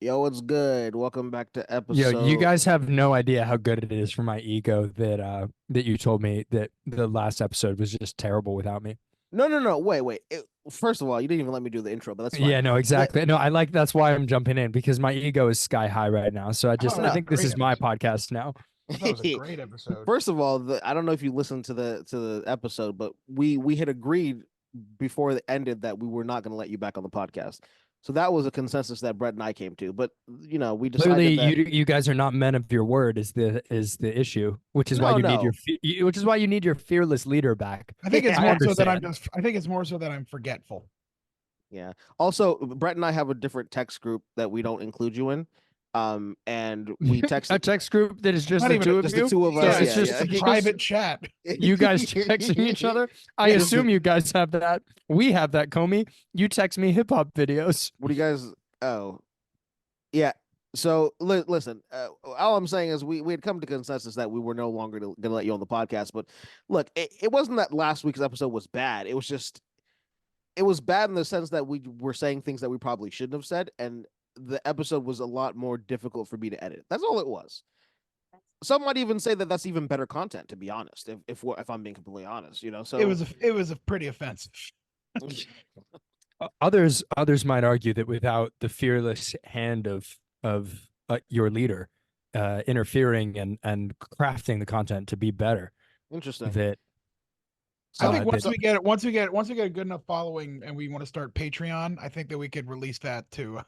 Yo, what's good? Welcome back to Yo, you episode. guys have no idea how good it is for my ego that you told me that the last episode was just terrible without me. No, no, no. Wait. First of all, you didn't even let me do the intro, but that's fine. Yeah, no, The exactly. No, I like that's why I'm jumping in because my ego is sky high right now. So I thought it I was no. a think this great is my episode. podcast now. I thought it was a great episode. First of all, I don't know if you listened to the episode, but we had agreed before it ended that we were not going to let you back on the podcast. So that was a consensus that Brett and I came to. But we Clearly, decided that you guys are not men of your word is the issue, which is why no, you need no. which is why you need your fearless leader back. I think it's I more so that I'm understand. just. I think it's more so that I'm forgetful. Yeah. Also, Brett and I have a different text group that we don't include you in. And we text A text group that is just Not the even two of just the you. two of So us. it's Yeah, just it's a Yeah, private chat. you guys texting each other. I Yeah. assume you guys have that. We have that, Comey. You text me hip hop videos. What do you guys? Oh, yeah. So listen, all I'm saying is we had come to consensus that we were no longer going to let you on the podcast. But look, it wasn't that last week's episode was bad. It was just it was bad in the sense that we were saying things that we probably shouldn't have said, and the episode was a lot more difficult for me to edit. That's all it was. Some might even say that that's even better content, to be honest. If I'm being completely honest, So It was a pretty offensive. Others might argue that without the fearless hand of your leader interfering and crafting the content to be better, interesting. that I think that once we get a good enough following and we want to start Patreon, I think that we could release that to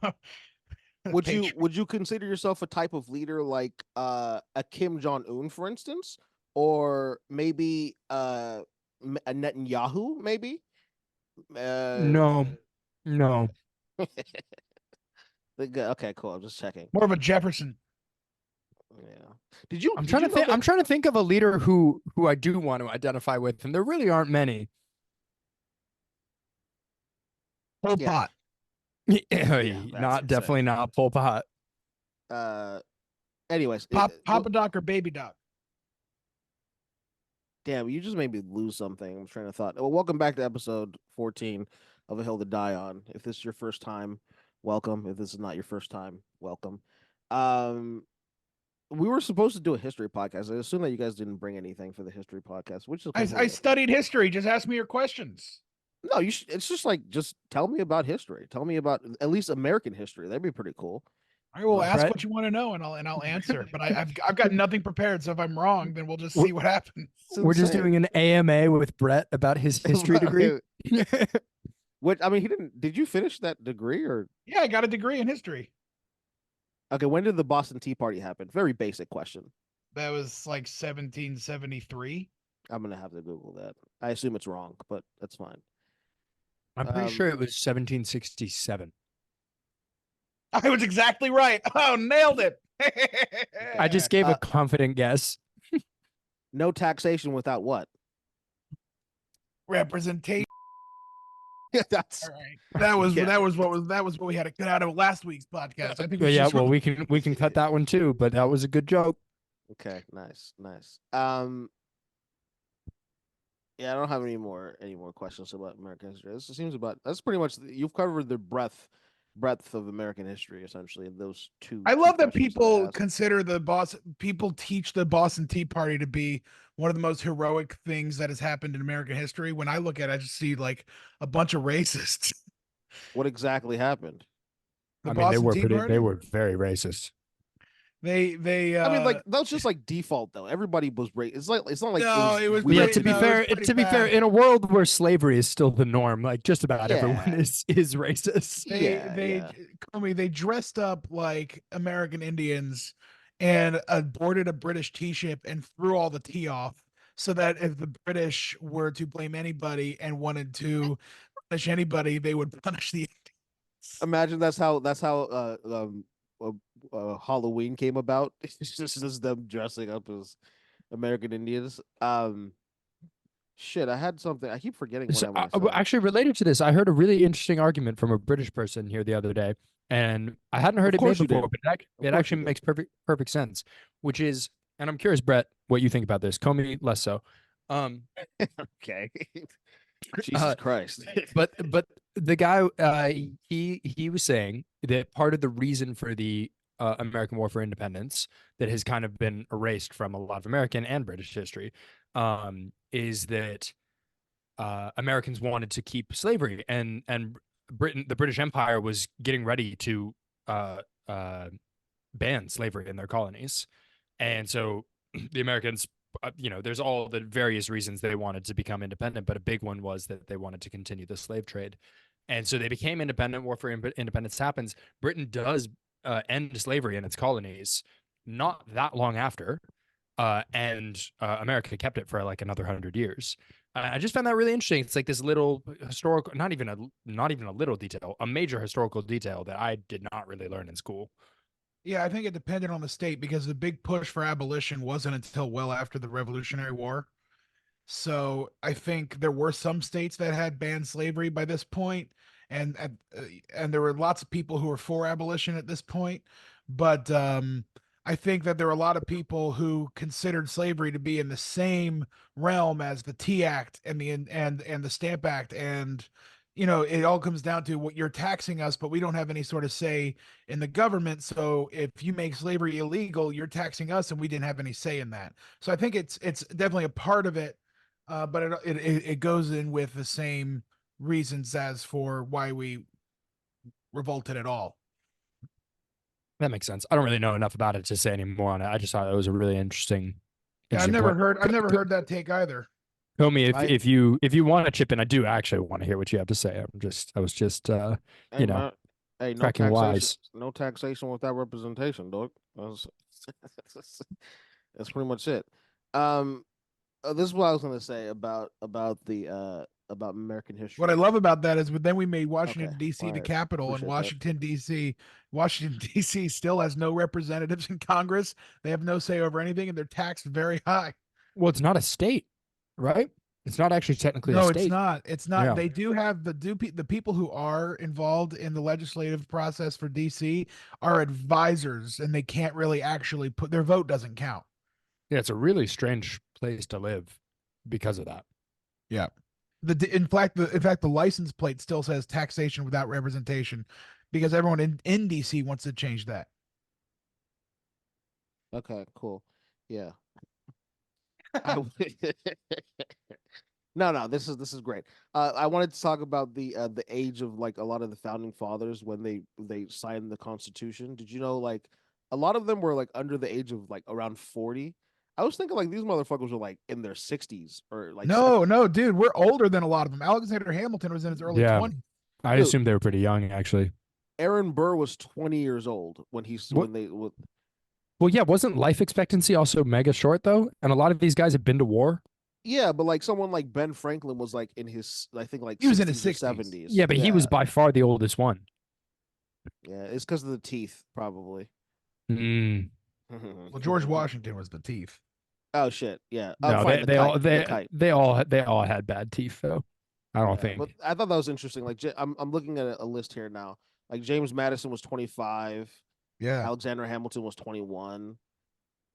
Patreon. Would you consider yourself a type of leader like a Kim Jong Un, for instance, or maybe a Netanyahu, maybe? Uh, no, no. okay, cool. I'm just checking. More of a Jefferson. Yeah. Did you know that? I'm trying to think of a leader who I do want to identify with, and there really aren't many. Pol Yeah. Pot. that's Not insane. definitely not Pol Pot. Uh, anyways, Papa Doc or Baby Doc. damn, you just made me lose something. I'm trying to thought. Well, welcome back to episode 14 of A Hill to Die On. If this is your first time, welcome. If this is not your first time, welcome. Um, we were supposed to do a history podcast. I assume that you guys didn't bring anything for the history podcast, which is I studied history. Just ask me your questions. no. You should, it's just like just tell me about history. Tell me about at least American history. That'd be pretty cool. I will ask Brett? what you want to know, and I'll answer. But I've got nothing prepared. So if I'm wrong, then we'll just see what happens. It's We're just insane. doing an AMA with Brett about his history degree. What I mean, he didn't. Did you finish that degree or? Yeah, I got a degree in history. Okay, when did the Boston Tea Party happen? Very basic question. That was like 1773. I'm gonna have to Google that. I assume it's wrong, but that's fine. I'm pretty Um, sure it was 1767. I was exactly right. Oh, nailed it. I just gave a confident guess. No taxation without what? representation. That's All right. That was Yeah. that was what we had to cut out of last week's podcast. I think But we yeah, should well, we can cut that one too. But that was a good joke. okay. Nice. Yeah, I don't have any more questions about American history. This seems about that's pretty much you've covered the breadth of American history essentially in those two. I two love that questions I people asked. consider people teach the Boston Tea Party to be one of the most heroic things that has happened in American history. When I look at it, I just see like a bunch of racists. What exactly happened? The I mean, Boston Tea Party? they were very racist. They I mean, like that's just like default though. Everybody was it's not like No, it was But yeah, weird. to be No, it fair, was pretty to be fair, bad. in a world where slavery is still the norm, like just about Yeah. everyone is racist. They dressed up like American Indians and boarded a British tea ship and threw all the tea off so that if the British were to blame anybody and wanted to punish anybody, they would punish the Indians. Imagine that's how Halloween came about. It's just them dressing up as American Indians. Shit, I had something. I keep forgetting what So, I want to say. actually, related to this, I heard a really interesting argument from a British person here the other day, and I hadn't heard Of it made course you before, did. but Of it course actually you did. makes perfect sense. Which is, and I'm curious, Brett, what you think about this. Comey less so. Okay. Jesus Uh, Christ. but the guy he was saying that part of the reason for the American War for Independence that has kind of been erased from a lot of American and British history, is that Americans wanted to keep slavery, and the British Empire was getting ready to uh, uh, ban slavery in their colonies, and so the Americans, there's all the various reasons they wanted to become independent, but a big one was that they wanted to continue the slave trade, and so they became independent. War for Independence happens. Britain does end slavery in its colonies not that long after, and America kept it for like another 100 years. I just found that really interesting. It's like this little historical, not even a little detail, a major historical detail that I did not really learn in school. Yeah, I think it depended on the state because the big push for abolition wasn't until well after the Revolutionary War. So I think there were some states that had banned slavery by this point, and and there were lots of people who were for abolition at this point. But I think that there were a lot of people who considered slavery to be in the same realm as the Tea Act and the Stamp Act, and it all comes down to what you're taxing us, but we don't have any sort of say in the government. So if you make slavery illegal, you're taxing us, and we didn't have any say in that. So I think it's definitely a part of it, but it goes in with the same reasons as for why we revolted at all. That makes sense. I don't really know enough about it to say any more on it. I just thought it was a really interesting. Yeah, I've interesting never point. heard I've never heard that take either. Comey, I- if you want to chip in, I do actually want to hear what you have to say. I was just Hey, you know man. Hey, no cracking taxation. wise. No taxation without representation, dog. That's pretty much it. Um, this is what I was gonna say about the about American history. What I love about that is then we made Okay, Washington D.C. all the right, capital, and appreciate that. Washington D.C. still has no representatives in Congress. They have no say over anything, and they're taxed very high. Well, it's not a state, right? It's not actually technically a No, it's state. not. It's not. Yeah. They do have the people who are involved in the legislative process for DC are advisors, and they can't really actually put their vote doesn't count. Yeah, it's a really strange place to live because of that. Yeah. In fact, the license plate still says taxation without representation, because everyone in DC wants to change that. Okay, cool. Yeah. I, no, this is great. I wanted to talk about the age of like a lot of the founding fathers when they signed the Constitution. Did you know like a lot of them were like under the age of like around 40? I was thinking like these motherfuckers were like in their 60s or like No, 70s. no, dude, we're older than a lot of them. Alexander Hamilton was in his early Yeah, 20s. I Dude, assume they were pretty young actually. Aaron Burr was 20 years old when What? they Well, yeah, wasn't life expectancy also mega short though? And a lot of these guys have been to war. yeah, but like someone like Ben Franklin was like in his I think like He was in his 60s or 60s. 70s. Yeah, but he was by far the oldest one. Yeah, it's because of the teeth probably. Mm. Well, George Washington was the teeth. Oh shit! Yeah. No, Fine. The kite. they all had bad teeth though. I don't Yeah, but think. I thought that was interesting. Like, I'm looking at a list here now. Like James Madison was 25. Yeah. Alexander Hamilton was 21.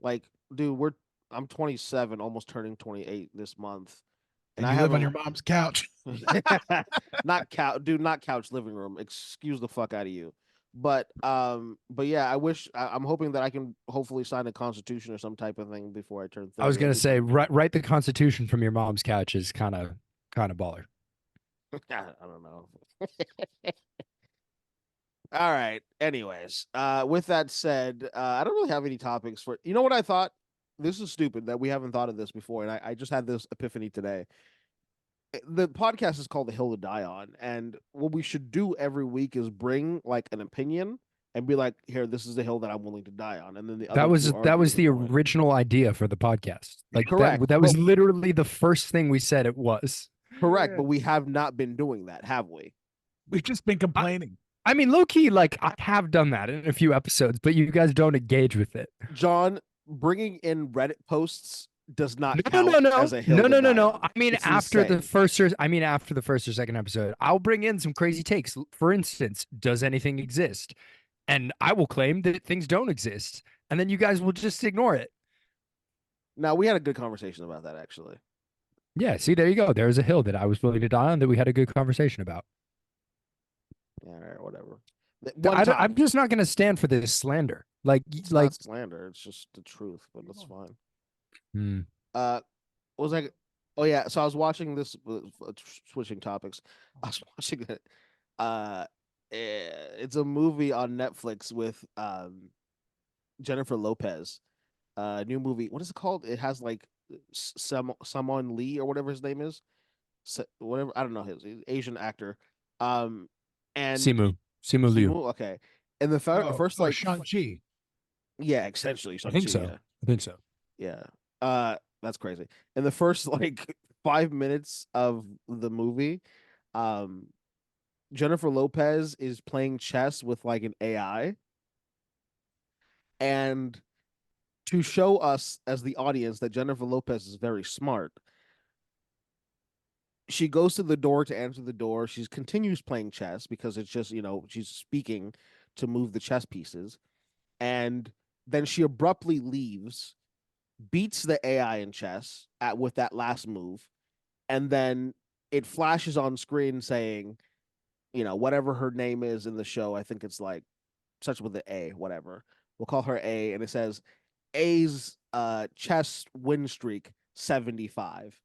Like, dude, I'm 27, almost turning 28 this month, And I you live on haven't your mom's couch. not couch living room. Excuse the fuck out of you. But yeah, I'm hoping that I can hopefully sign a constitution or some type of thing before I turn 30. I was gonna say write the Constitution from your mom's couch is kind of baller. I don't know. All right. Anyways, with that said, I don't really have any topics for. You know what I thought? This is stupid that we haven't thought of this before, and I just had this epiphany today. The podcast is called The Hill to Die On, and what we should do every week is bring like an opinion and be like, "Here, this is the hill that I'm willing to die on," and then the other two That argue was the point. original idea for the podcast. Like Correct. that was literally the first thing we said it was. Correct, but we have not been doing that, have we? We've just been complaining. I mean, low key, like I have done that in a few episodes, but you guys don't engage with it. John, bringing in Reddit posts does not No, count no, no, as a hill to no, die no. on. I mean, It's after the insane. first or after the first or second episode, I'll bring in some crazy takes. For instance, does anything exist? And I will claim that things don't exist, and then you guys will just ignore it. Now we had a good conversation about that actually. Yeah, see, there you go. There's a hill that I was willing to die on that we had a good conversation about. Yeah, all right, whatever. One time. I'm just not going to stand for this slander. It's Like, not slander. It's just the truth, but that's fine. hmm. What was I? Oh yeah. So I was watching this. Switching topics. I was watching it. It's a movie on Netflix with Jennifer Lopez. New movie. What is it called? It has like Samon Lee or whatever his name is. Whatever, I don't know, his Asian actor. And Simu Liu. Simu. Okay. And the first like Shang-Chi. yeah, essentially I think Shang-Chi. so. Yeah. I think so. Yeah. That's crazy. In the first like 5 minutes of the movie, um, Jennifer Lopez is playing chess with like an AI, and to show us as the audience that Jennifer Lopez is very smart, she goes to the door to answer the door. She continues playing chess because it's just, she's speaking to move the chess pieces. And then she abruptly leaves, beats the AI in chess with that last move, and then it flashes on screen saying, whatever her name is in the show. I think it's like such with the A, whatever. We'll call her A, and it says A's chess win streak 75,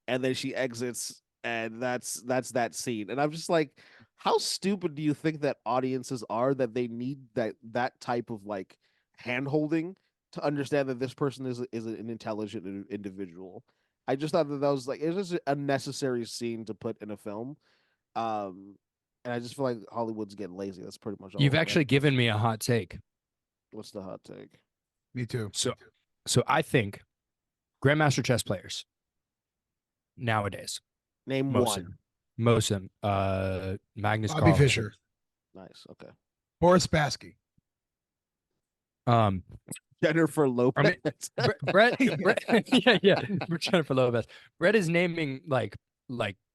and then she exits, and that's that scene. And I'm just like, how stupid do you think that audiences are that they need that type of like hand holding to understand that this person is an intelligent individual? I just thought that was like, it was just a necessary scene to put in a film. Um, and I just feel like Hollywood's getting lazy. That's pretty much all. You've actually given me a hot take. What's the hot take? Me too. So I think Grandmaster chess players nowadays, Name most of one. them, most of them, Magnus Bobby Carlsen. Fischer. Nice. Okay. Boris Spassky. Um, Jennifer Lopez. I mean, Brett, yeah, Jennifer Lopez. Brett is naming like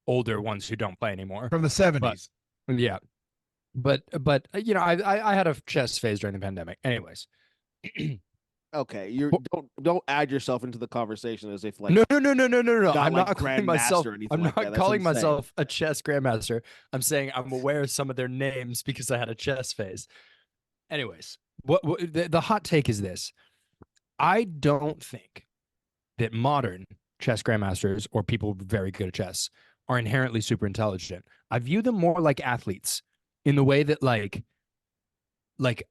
older ones who don't play anymore From the 70s. Yeah, but I had a chess phase during the pandemic. Anyways, Okay, you don't add yourself into the conversation as if like no. got I'm like not calling Grandmaster myself. or anything I'm like not that. That's calling insane. myself a chess grandmaster. I'm saying I'm aware of some of their names because I had a chess phase. Anyways, what the hot take is this: I don't think that modern chess grandmasters or people very good at chess are inherently super intelligent. I view them more like athletes in the way that like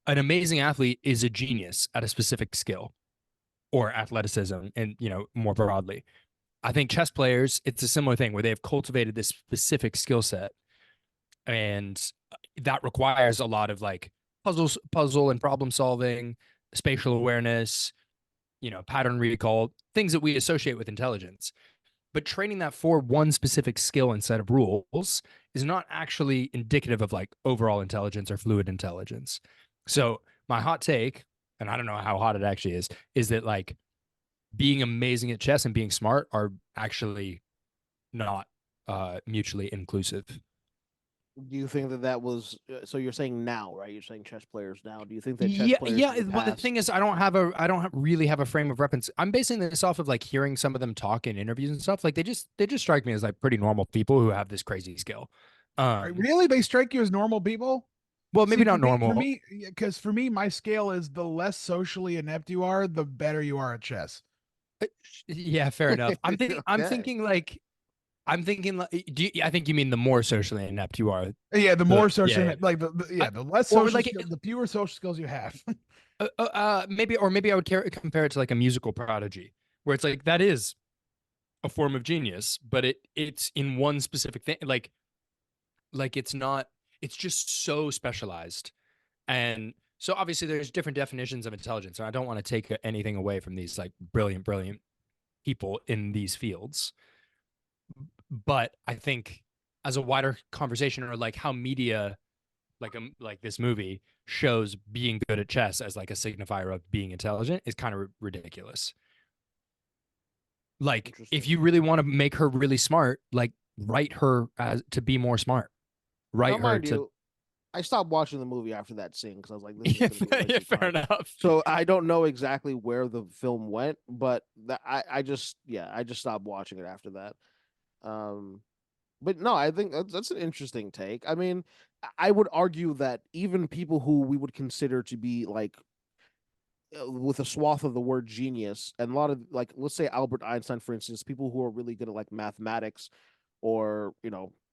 an amazing athlete is a genius at a specific skill or athleticism and more broadly. I think chess players, it's a similar thing where they have cultivated this specific skill set, and that requires a lot of like puzzle and problem solving, spatial awareness, pattern recall, things that we associate with intelligence. But training that for one specific skill and set of rules is not actually indicative of like overall intelligence or fluid intelligence. So my hot take, and I don't know how hot it actually is that like being amazing at chess and being smart are actually not mutually inclusive. Do you think that was so? You're saying now, right? You're saying chess players now. Do you think that chess Yeah, players yeah. in the But the past? thing is, I don't really have a frame of reference. I'm basing this off of like hearing some of them talk in interviews and stuff. Like they just strike me as like pretty normal people who have this crazy skill. Really? They strike you as normal people? Well, maybe See, not normal. because for me, my scale is the less socially inept you are, the better you are at chess. Yeah, fair enough. I'm Okay. thinking like I think you mean the more socially inept you are. Yeah, the more Yeah, social, yeah. like the less Or social, like the fewer social skills you have. maybe I would compare it to like a musical prodigy, where it's like that is a form of genius, but it's in one specific thing. Like it's not. It's just so specialized, and so obviously there's different definitions of intelligence, and I don't want to take anything away from these like brilliant people in these fields. But I think as a wider conversation, or like how media like this movie shows being good at chess as like a signifier of being intelligent is kind of ridiculous. Like if you really want to make her really smart, like write her as to be more smart. Now, Write her mind to you, I stopped watching the movie after that scene because I was like, this is yeah, going to be a waste of fair time. enough. So I don't know exactly where the film went, but I just stopped watching it after that. Um, but no, I think that's an interesting take. I mean, I would argue that even people who we would consider to be like with a swath of the word genius, and a lot of like, let's say Albert Einstein, for instance, people who are really good at like mathematics or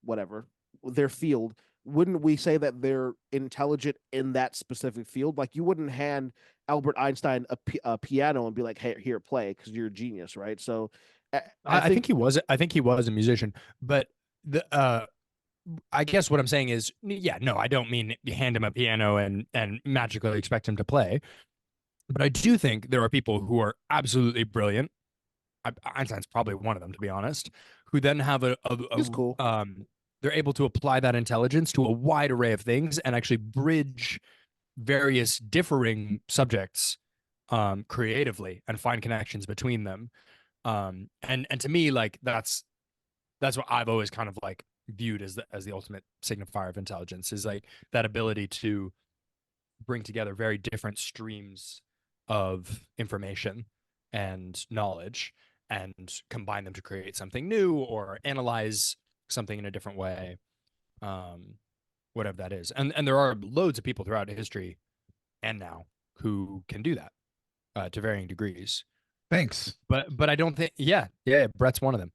whatever their field, wouldn't we say that they're intelligent in that specific field? Like you wouldn't hand Albert Einstein a piano and be like, hey, here, play, because you're a genius, right? So I I think think he was. I think he was a musician, but the I guess what I'm saying is, yeah, no, I don't mean hand him a piano and magically expect him to play, but I do think there are people who are absolutely brilliant. Einstein's probably one of them, to be honest, who then have he's cool. they're able to apply that intelligence to a wide array of things and actually bridge various differing subjects creatively and find connections between them. And to me, like that's what I've always kind of like viewed as the ultimate signifier of intelligence, is like that ability to bring together very different streams of information and knowledge and combine them to create something new or analyze something in a different way, um, whatever that is. And there are loads of people throughout history and now who can do that to varying degrees. Thanks. But I don't think, yeah, Brett's one of them.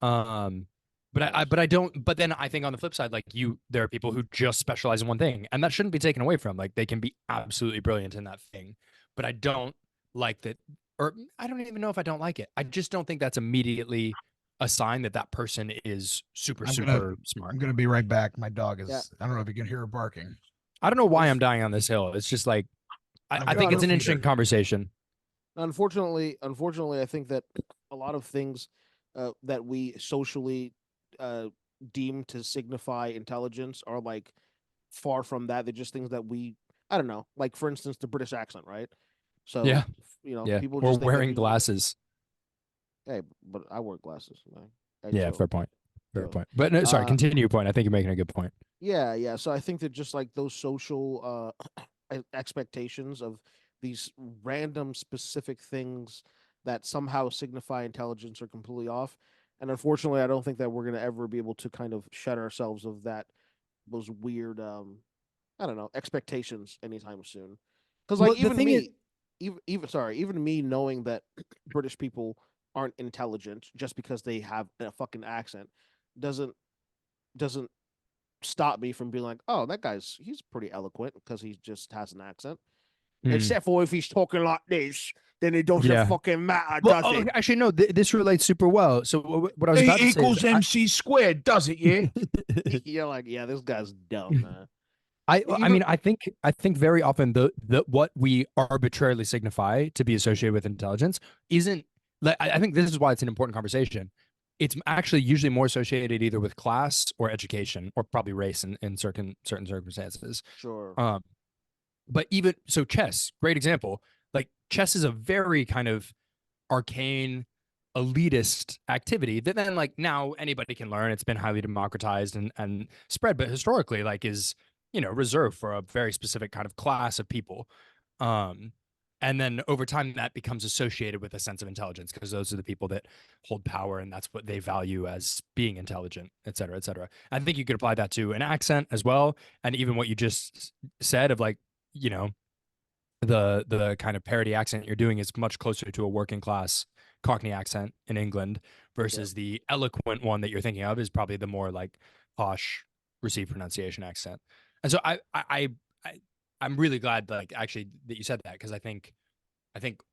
Um, but I don't. But then I think on the flip side, like there are people who just specialize in one thing, and that shouldn't be taken away from. Like they can be absolutely brilliant in that thing, but I don't like that, or I don't even know if I don't like it. I just don't think that's immediately a sign that that person is super smart. I'm gonna be right back. My dog is. Yeah. I don't know if you can hear her barking. I don't know why I'm dying on this hill. It's just like I think it's an interesting conversation. Unfortunately, I think that a lot of things that we socially deem to signify intelligence are like far from that. They're just things that I don't know. Like for instance, the British accent, right? So Yeah, people or just think wearing glasses. Hey, but I wear glasses. Yeah, fair point. Fair So, point. But no, sorry, continue your point. I think you're making a good point. Yeah. So I think that just like those social expectations of these random specific things that somehow signify intelligence are completely off. And unfortunately, I don't think that we're going to ever be able to kind of shed ourselves of those weird, I don't know, expectations anytime soon. Because like Well, the thing is, even me knowing that British people aren't intelligent just because they have a fucking accent doesn't doesn't stop me from being like, oh, he's pretty eloquent because he just has an accent. Except for if he's talking like this, then it doesn't fucking matter, does it? Actually, no. This relates super well. So what I was about to say equals MC squared, does it? Yeah. You're like, yeah, this guy's dumb, man. I mean, I think very often the what we arbitrarily signify to be associated with intelligence isn't like, I think this is why it's an important conversation. It's actually usually more associated either with class or education or probably race in certain circumstances. Sure. But even so, chess, great example. Like chess is a very kind of arcane, elitist activity that then like now anybody can learn. It's been highly democratized and spread, but historically like is reserved for a very specific kind of class of people. And then over time that becomes associated with a sense of intelligence because those are the people that hold power and that's what they value as being intelligent, et cetera, et cetera. I think you could apply that to an accent as well. And even what you just said of like, the kind of parody accent you're doing is much closer to a working class Cockney accent in England versus the eloquent one that you're thinking of is probably the more like posh received pronunciation accent. And so I'm really glad like actually that you said that because I think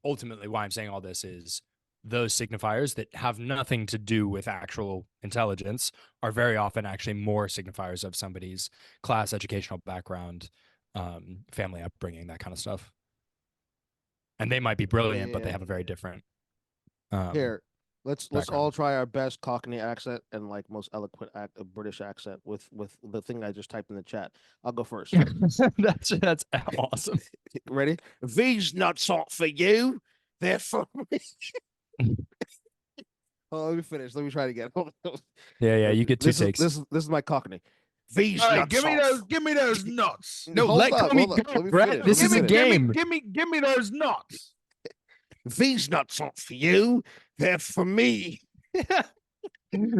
ultimately why I'm saying all this is those signifiers that have nothing to do with actual intelligence are very often actually more signifiers of somebody's class, educational background, family upbringing, that kind of stuff. And they might be brilliant, but they have a very different. Here, let's all try our best Cockney accent and like most eloquent British accent with the thing I just typed in the chat. I'll go first. That's awesome. Ready? These nuts aren't for you. They're for me. Oh, let me finish. Let me try it again. Yeah. You get 2 takes. This is my Cockney. These nuts. Give me those nuts. No, let me go, Brett. This is a game. Give me those nuts. These nuts aren't for you. They're for me.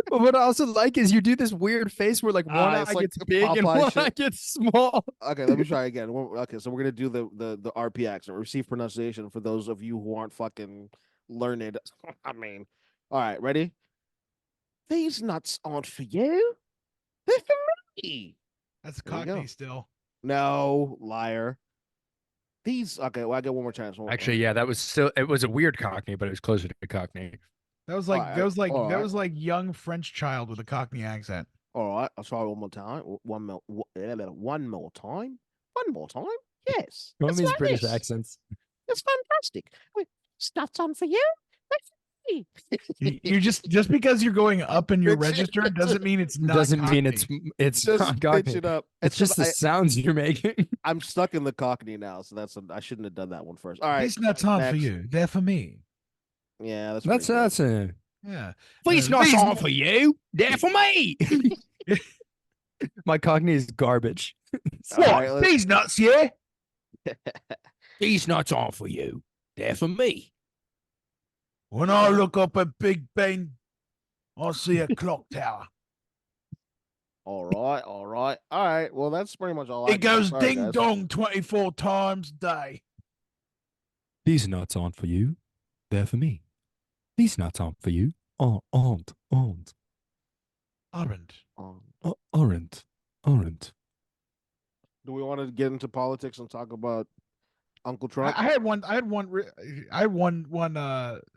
But what I also like is you do this weird face where like one eye It's like gets big and Popeye one shit. eye gets small. Okay, let me try again. Okay, so we're gonna do the RP accent, receive pronunciation for those of you who aren't fucking learned. I mean, all right, ready? These nuts aren't for you. They're for me. That's There you Cockney go. still. No, liar. These okay. Well, I get one more chance. Actually, yeah, that was still it was a weird Cockney, but it was closer to Cockney. That was All like right, all that right, was like young French child with a Cockney accent. all right. I'll try one more time. One more time. One more time. Yes, One of it's his like British this. accents. It's fantastic. Stuff's on for you. That's for me. You just because you're going up in your Bitch, register doesn't mean it's not Doesn't mean Cockney. it's just not pitch Cockney. it up. It's just the sounds you're making. I'm stuck in the Cockney now, so I shouldn't have done that one first. All right, These nuts aren't for next. you. They're for me. Yeah, that's That's pretty good. that's a Yeah. These nuts aren't for you. They're for me. My Cockney is garbage. All right, What? These nuts, yeah? These nuts aren't for you. They're for me. When I look up at Big Ben, I see a clock tower. all right, all right, all right. Well, that's pretty much all I It got. goes Sorry, ding guys. dong 24 times a day. These nuts aren't for you. They're for me. These nuts aren't for you. Aren't. Aren't. Aren't. Do we want to get into politics and talk about Uncle Trump? I had one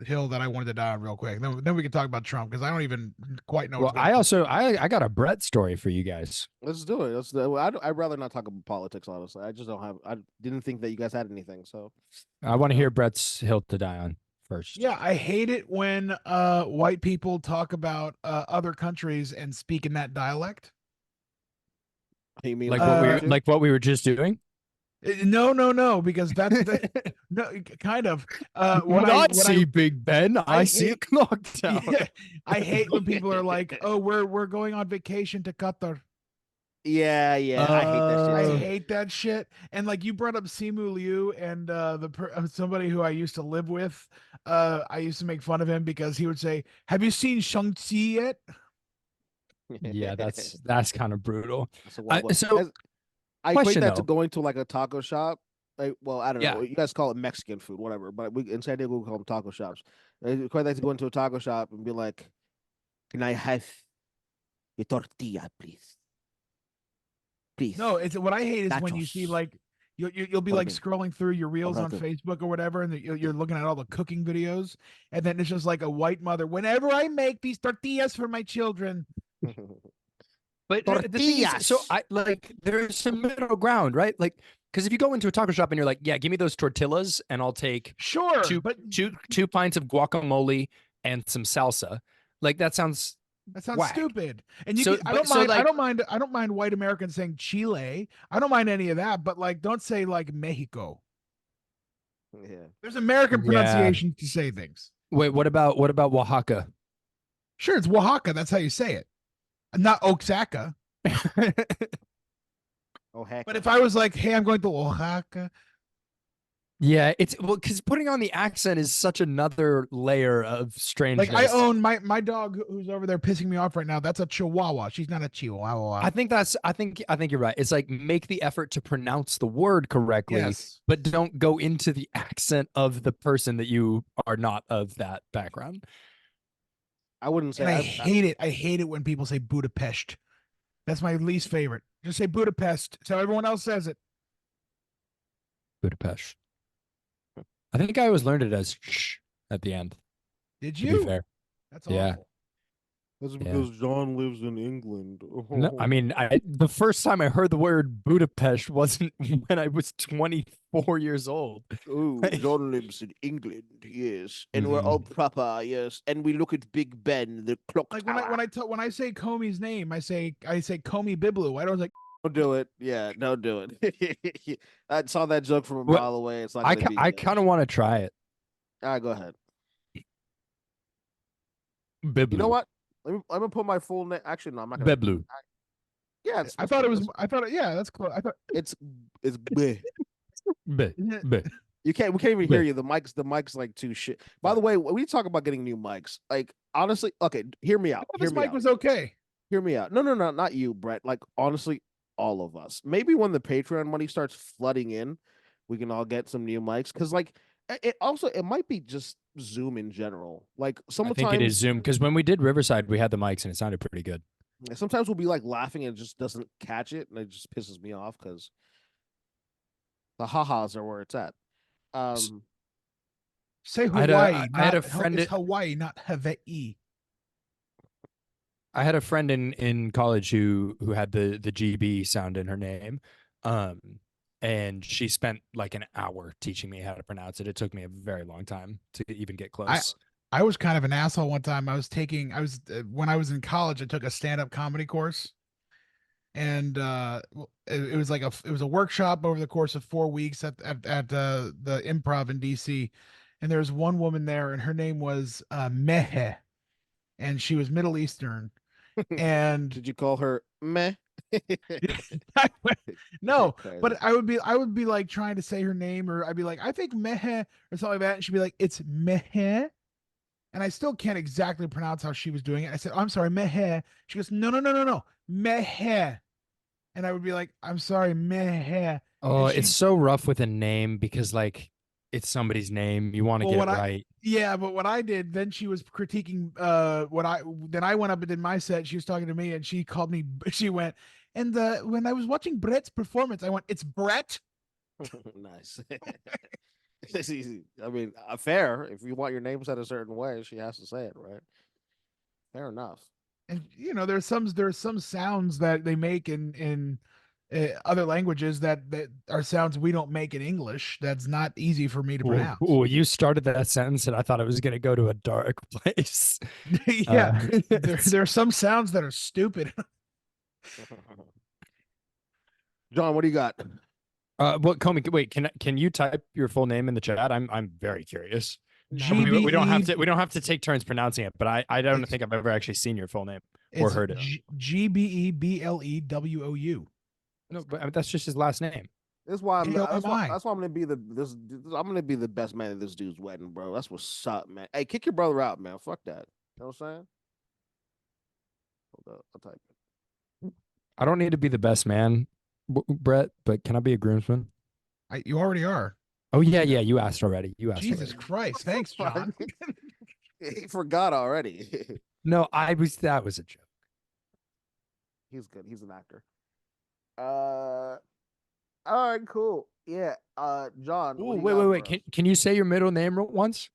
hill that I wanted to die on real quick. Then we can talk about Trump because I don't even quite know. Well, I got a Brett story for you guys. Let's do it. I'd rather not talk about politics, honestly. I just don't have. I didn't think that you guys had anything. So I want to hear Brett's hill to die on first. Yeah, I hate it when white people talk about other countries and speak in that dialect. you mean like what we were just doing? No, because that's no kind of When I see Big Ben, I see a clock tower. Yeah, I hate when people are like, "Oh, we're going on vacation to Qatar." Yeah, I hate that I shit. Too. hate that shit. And like you brought up Simu Liu and somebody who I used to live with. I used to make fun of him because he would say, "Have you seen Shang-Chi yet?" Yeah, that's kind of brutal. I equate question, that to though. going to like a taco shop. Like, well, I don't know. Yeah. You guys call it Mexican food, whatever. But in San Diego, we call them taco shops. I equate that to go into a taco shop and be like, "Can I have your tortilla, please? Please." No, it's what I hate is when you see Nachos. like you'll be What like I mean. scrolling through your reels on Ojalá. Facebook or whatever, and you're looking at all the cooking videos, and then it's just like a white mother. Whenever I make these tortillas for my children, But the thing is, so Tortillas. I like there's some middle ground, right? Like, because if you go into a taco shop and you're like, yeah, give me those tortillas, and I'll take sure, but two pints of guacamole and some salsa. Like that sounds whack. stupid. And you So- can, I but- don't so, mind. like- I don't mind white Americans saying Chile. I don't mind any of that. But like, don't say like Mexico. Yeah. There's American Yeah. pronunciation to say things. Wait, what about Oaxaca? Sure, it's Oaxaca. That's how you say it, not Oaxaca. Oh heck. But if I was like, "Hey, I'm going to Oaxaca," Yeah, it's because putting on the accent is such another layer of strangeness. like I own my dog who's over there pissing me off right now. That's a Chihuahua. She's not a Chihuahua. I think you're right. It's like make the effort to pronounce the word correctly, Yes. but don't go into the accent of the person that you are not of that background. I wouldn't say. And I hate it. I hate it when people say Budapest. That's my least favorite. Just say Budapest. So everyone else says it. Budapest. I think I always learned it as shh at the end. Did To be you? fair, That's Yeah. awful. That's Yeah. because John lives in England. no, I mean, the first time I heard the word Budapest wasn't when I was 24 years old. Oh, John lives in England, yes, and we're Mm-hmm. all proper, yes, and we look at Big Ben, the clock Like tower. when I say Comey's name, I say Comey Biblu. I don't like. Don't do it. Yeah, don't do it. I saw that joke from a Well, mile away. It's not. I Gonna be, kind of want to try it. All right, go ahead. Biblu. You know what? Let me put my full name. Actually, no, I'm not gonna. Biblu. Yeah, I thought it was. I thought. Yeah, that's cool. I thought. It's bleh. Be. We can't even hear Wait. you. The mic's like too shit. By the way, when we talk about getting new mics, like honestly, okay, hear me out. I thought Hear this me mic out. was okay. Hear me out. No, no, no, not you, Brett. Like honestly, all of us. Maybe when the Patreon money starts flooding in, we can all get some new mics. Cause like it might be just Zoom in general. Like I think it is sometimes Zoom because when we did Riverside, we had the mics and it sounded pretty good. sometimes we'll be like laughing and it just doesn't catch it, and it just pisses me off because the ha-has are where it's at. Um Say I had a Hawaii, I had a not friend it's Hawaii, not Hawaii. I had a friend in college who had the GB sound in her name. Um and she spent like an hour teaching me how to pronounce it. It took me a very long time to even get I close. I was kind of an asshole one time. I was when I was in college, I took a stand-up comedy course, and it was like it was a workshop over the course of 4 weeks at the Improv in DC. And there was one woman there, and her name was Mehe, and she was Middle Eastern. And did you call her meh? I went, no, Crazy. but I would be like trying to say her name, or I'd be like, I think Mehe or something like that, and she'd be like, it's Mehe. And I still can't exactly pronounce how she was doing it. I said, oh, I'm sorry, Mehe. She goes, no, no, no, no, no, Mehe. And I would be like, I'm sorry, Mehe. Oh, And it's she, so rough with a name because like it's somebody's name. You want to well, get it what I, right. yeah, but what I did, then she was critiquing then I went up and did my set. She was talking to me and she called me, she went, and when I was watching Brett's performance, I went, it's Brett. Nice. It's easy. I mean, fair. If you want your name said a certain way, she has to say it, right? Fair enough. And there's some sounds that they make in other languages that are sounds we don't make in English. That's not easy for me to Ooh, pronounce. ooh, you started that sentence and I thought it was going to go to a dark place. Yeah, It's- there are some sounds that are stupid. John, what do you got? what Comey? Wait, can you type your full name in the chat? I'm very curious. We don't have GBE. to take turns pronouncing it, but I don't It's think I've ever actually seen your full name or it's heard it. GBEBLEWOU. No, but I mean, that's just his last name. This is why I'm. AOMI. That's why I'm gonna be I'm gonna be the best man at this dude's wedding, bro. That's what's up, man. Hey, kick your brother out, man. Fuck that. You know what I'm saying? Hold up, I'll type it. I don't need to be the best man, Brett, but can I be a groomsman? You already are. Oh yeah, yeah. You asked already. You asked Jesus already. Christ. Thanks, John. He forgot already. No, that was a joke. He's good. He's an actor. All right, cool. Yeah. John. Ooh, What do you wait, got wait, wait. for us? Can you say your middle name once?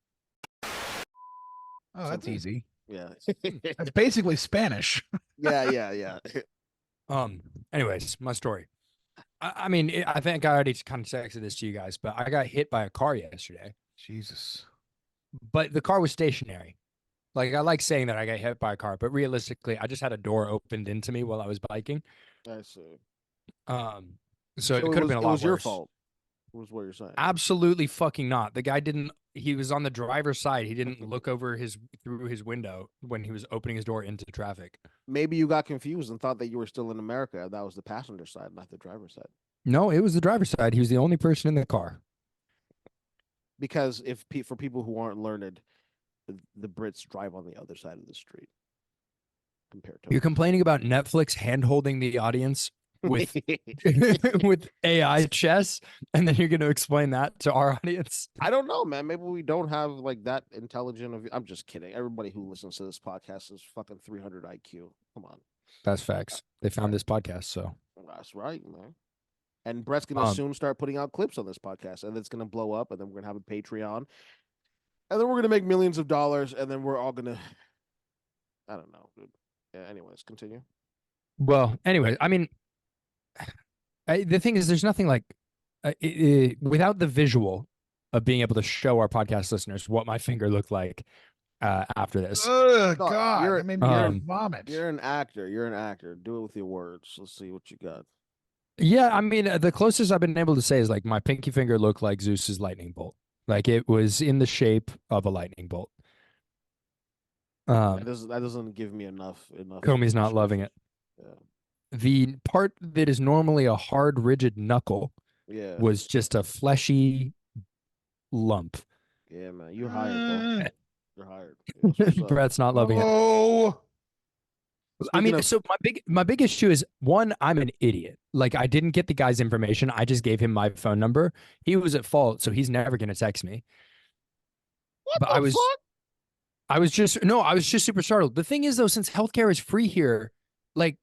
Oh, that's easy. Yeah. That's basically Spanish. yeah. Anyways, my story. I mean, I think I already kind of texted this to you guys, but I got hit by a car yesterday. Jesus. But the car was stationary. Like I like saying that I got hit by a car, but realistically, I just had a door opened into me while I was biking. I see. So it So could have been a it lot was your worse. fault. Was what you're saying. Absolutely fucking not. The guy didn't. He was on the driver's side. He didn't look over through his window when he was opening his door into traffic. Maybe you got confused and thought that you were still in America. That was the passenger side, not the driver's side. No, it was the driver's side. He was the only person in the car. Because for people who aren't learned, the Brits drive on the other side of the street compared to You're complaining about Netflix hand-holding the audience with with AI chess, and then you're going to explain that to our audience. I don't know, man. Maybe we don't have like that intelligent of. I'm just kidding. Everybody who listens to this podcast is fucking 300 IQ. Come on, That's facts. They found this podcast, so that's right, man. And Brett's gonna soon start putting out clips on this podcast, and it's gonna blow up, and then we're gonna have a Patreon, and then we're gonna make millions of dollars, and then we're all gonna. I don't know, dude. Yeah. Anyways, continue. well. Anyway, I mean, the thing is, there's nothing like without the visual of being able to show our podcast listeners what my finger looked like after this. Oh, No, God. you're- That made me want um, to vomit. You're an actor. You're an actor. Do it with your words. Let's see what you got. Yeah, I mean, the closest I've been able to say is like my pinky finger looked like Zeus's lightning bolt. Like it was in the shape of a lightning bolt. That doesn't give me enough. Comey's not loving it. Yeah. The part that is normally a hard, rigid knuckle Yeah. was just a fleshy lump. Yeah, man, you're hired, bro. Uh, You're hired. Yeah, that's what's up. Brett's not loving it. oh, I Speaking mean, of, so my big issue is one, I'm an idiot. Like I didn't get the guy's information. I just gave him my phone number. He was at fault, so he's never gonna text me. what But the fuck? I was just super startled. The thing is though, since healthcare is free here, like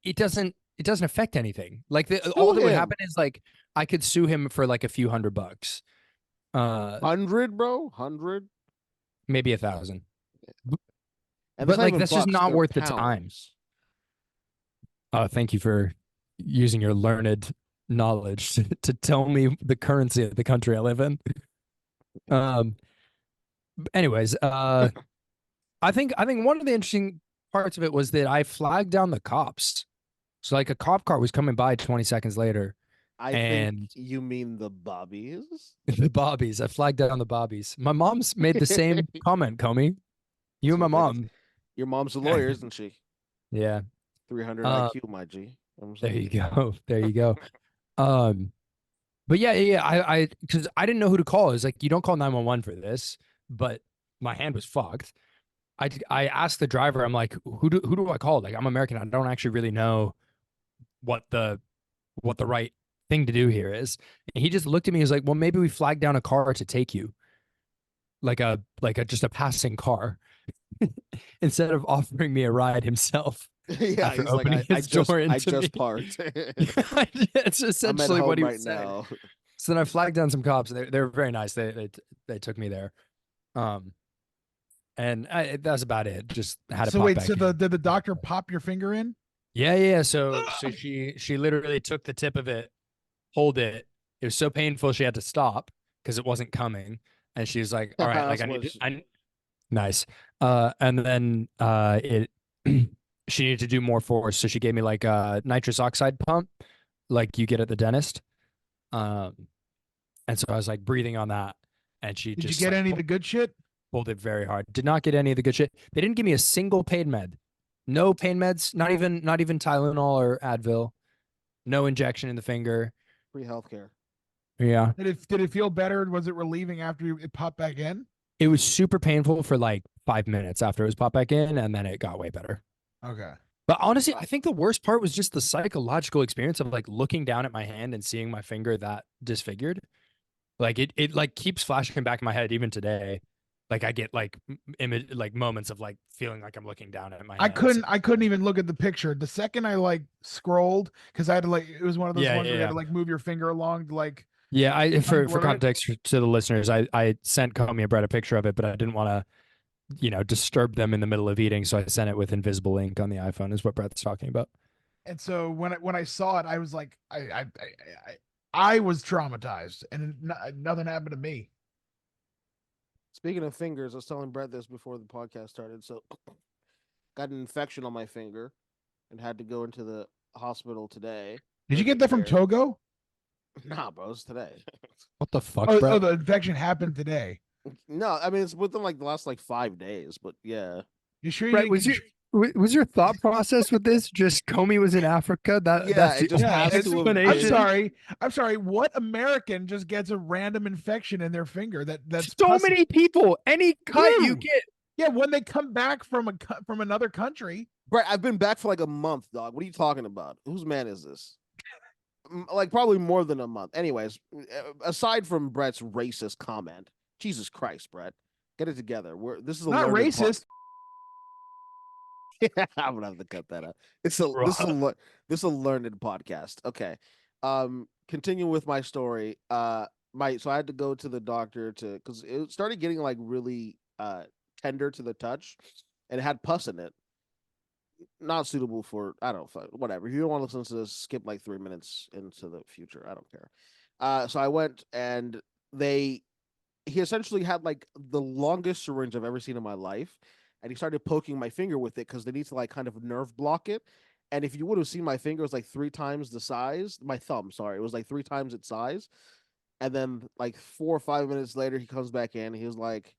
it doesn't affect anything. Like all Sue that would him. happen is like I could sue him for like a few $100. 100, bro, 100. Maybe 1,000. And that's But not like even that's just bucks. not They're worth the time. pounds. Thank you for using your learned knowledge to tell me the currency of the country I live in. Um, anyways, I think one of the interesting parts of it was that I flagged down the cops. So like a cop car was coming by 20 seconds later, I think and you mean the bobbies. the bobbies. I flagged down the bobbies. My mom's made the same comment, Comey. You and my So that's mom. your mom's a lawyer, isn't she? Yeah. 300 Uh, IQ, my G. You know what I'm there saying? you go. There you go. Um, but yeah, because I didn't know who to call. It was like you don't call 911 for this, but my hand was fucked. I asked the driver. I'm like, who do I call? Like I'm American. I don't actually really know what the right thing to do here is. And he just looked at me. He was like, well, maybe we flag down a car to take you, like a just a passing car, instead of offering me a ride himself Yeah, after he's like, opening his door I into me. just parked. It's I'm at essentially what home he right said. now. So then I flagged down some cops. They were very nice. They took me there. Um, and that's about it. Just had to so pop wait, back so in. did the doctor pop your finger in? Yeah. So she literally took the tip of it, hold it. It was so painful she had to stop because it wasn't coming. And she was like, "All right, like That's I need what to, I nice." And then it she needed to do more force, so she gave me like a nitrous oxide pump, like you get at the dentist. Um, and so I was like breathing on that, and she Did you just get like any of the good shit? pulled it very hard. Did not get any of the good shit. They didn't give me a single pain med. No pain meds, not even Tylenol or Advil. No injection in the finger. free healthcare. Yeah. Did it feel better? Was it relieving after it popped back in? It was super painful for like 5 minutes after it was popped back in, and then it got way better. Okay. But honestly, I think the worst part was just the psychological experience of like looking down at my hand and seeing my finger that disfigured. Like it like keeps flashing back in my head even today. Like I get like image like moments of like feeling like I'm looking down at my hand. I couldn't even look at the picture. The second I like scrolled, because I had to like it was one of those Yeah, ones where you had yeah. to like move your finger along to like Yeah, I for unblur it. context to the listeners, I sent Comey and Brett a picture of it, but I didn't want to, disturb them in the middle of eating, so I sent it with invisible ink on the iPhone, is what Brett's talking about. And so when I saw it, I was like, I was traumatized, and nothing happened to me. Speaking of fingers, I was telling Brett this before the podcast started. So, got an infection on my finger and had to go into the hospital today. Did you get Urgent that from care. Togo? Nah, bro, it's today. What the fuck, Oh, Brett? the infection happened today. No, I mean it's within like the last like 5 days, but yeah. You sure Brett, you didn't? was your thought process with this just Comey was in Africa? Yeah, That's it the just Yeah, has it's, to have I'm been. explanation. sorry. What American just gets a random infection in their finger? That's So pus? many people, any cut you True. get. Yeah, when they come back from from another country. Brett, I've been back for like a month, dog. What are you talking about? Whose man is this? Like probably more than a month. Anyways, aside from Brett's racist comment, Jesus Christ, Brett, get it together. This is a Not learned racist. I'm gonna have to cut that out. This is a learned podcast. Okay. Continue with my story. So I had to go to the doctor because it started getting like really tender to the touch, and it had pus in it. Not suitable for I don't know, whatever. If you don't want to listen to this, skip like 3 minutes into the future. I don't care. So I went and they he essentially had like the longest syringe I've ever seen in my life, and he started poking my finger with it because they need to like kind of nerve block it. And if you would have seen my finger, it was like 3 times the size. My thumb, sorry, it was like 3 times its size. And then like 4 or 5 minutes later, he comes back in. He was like,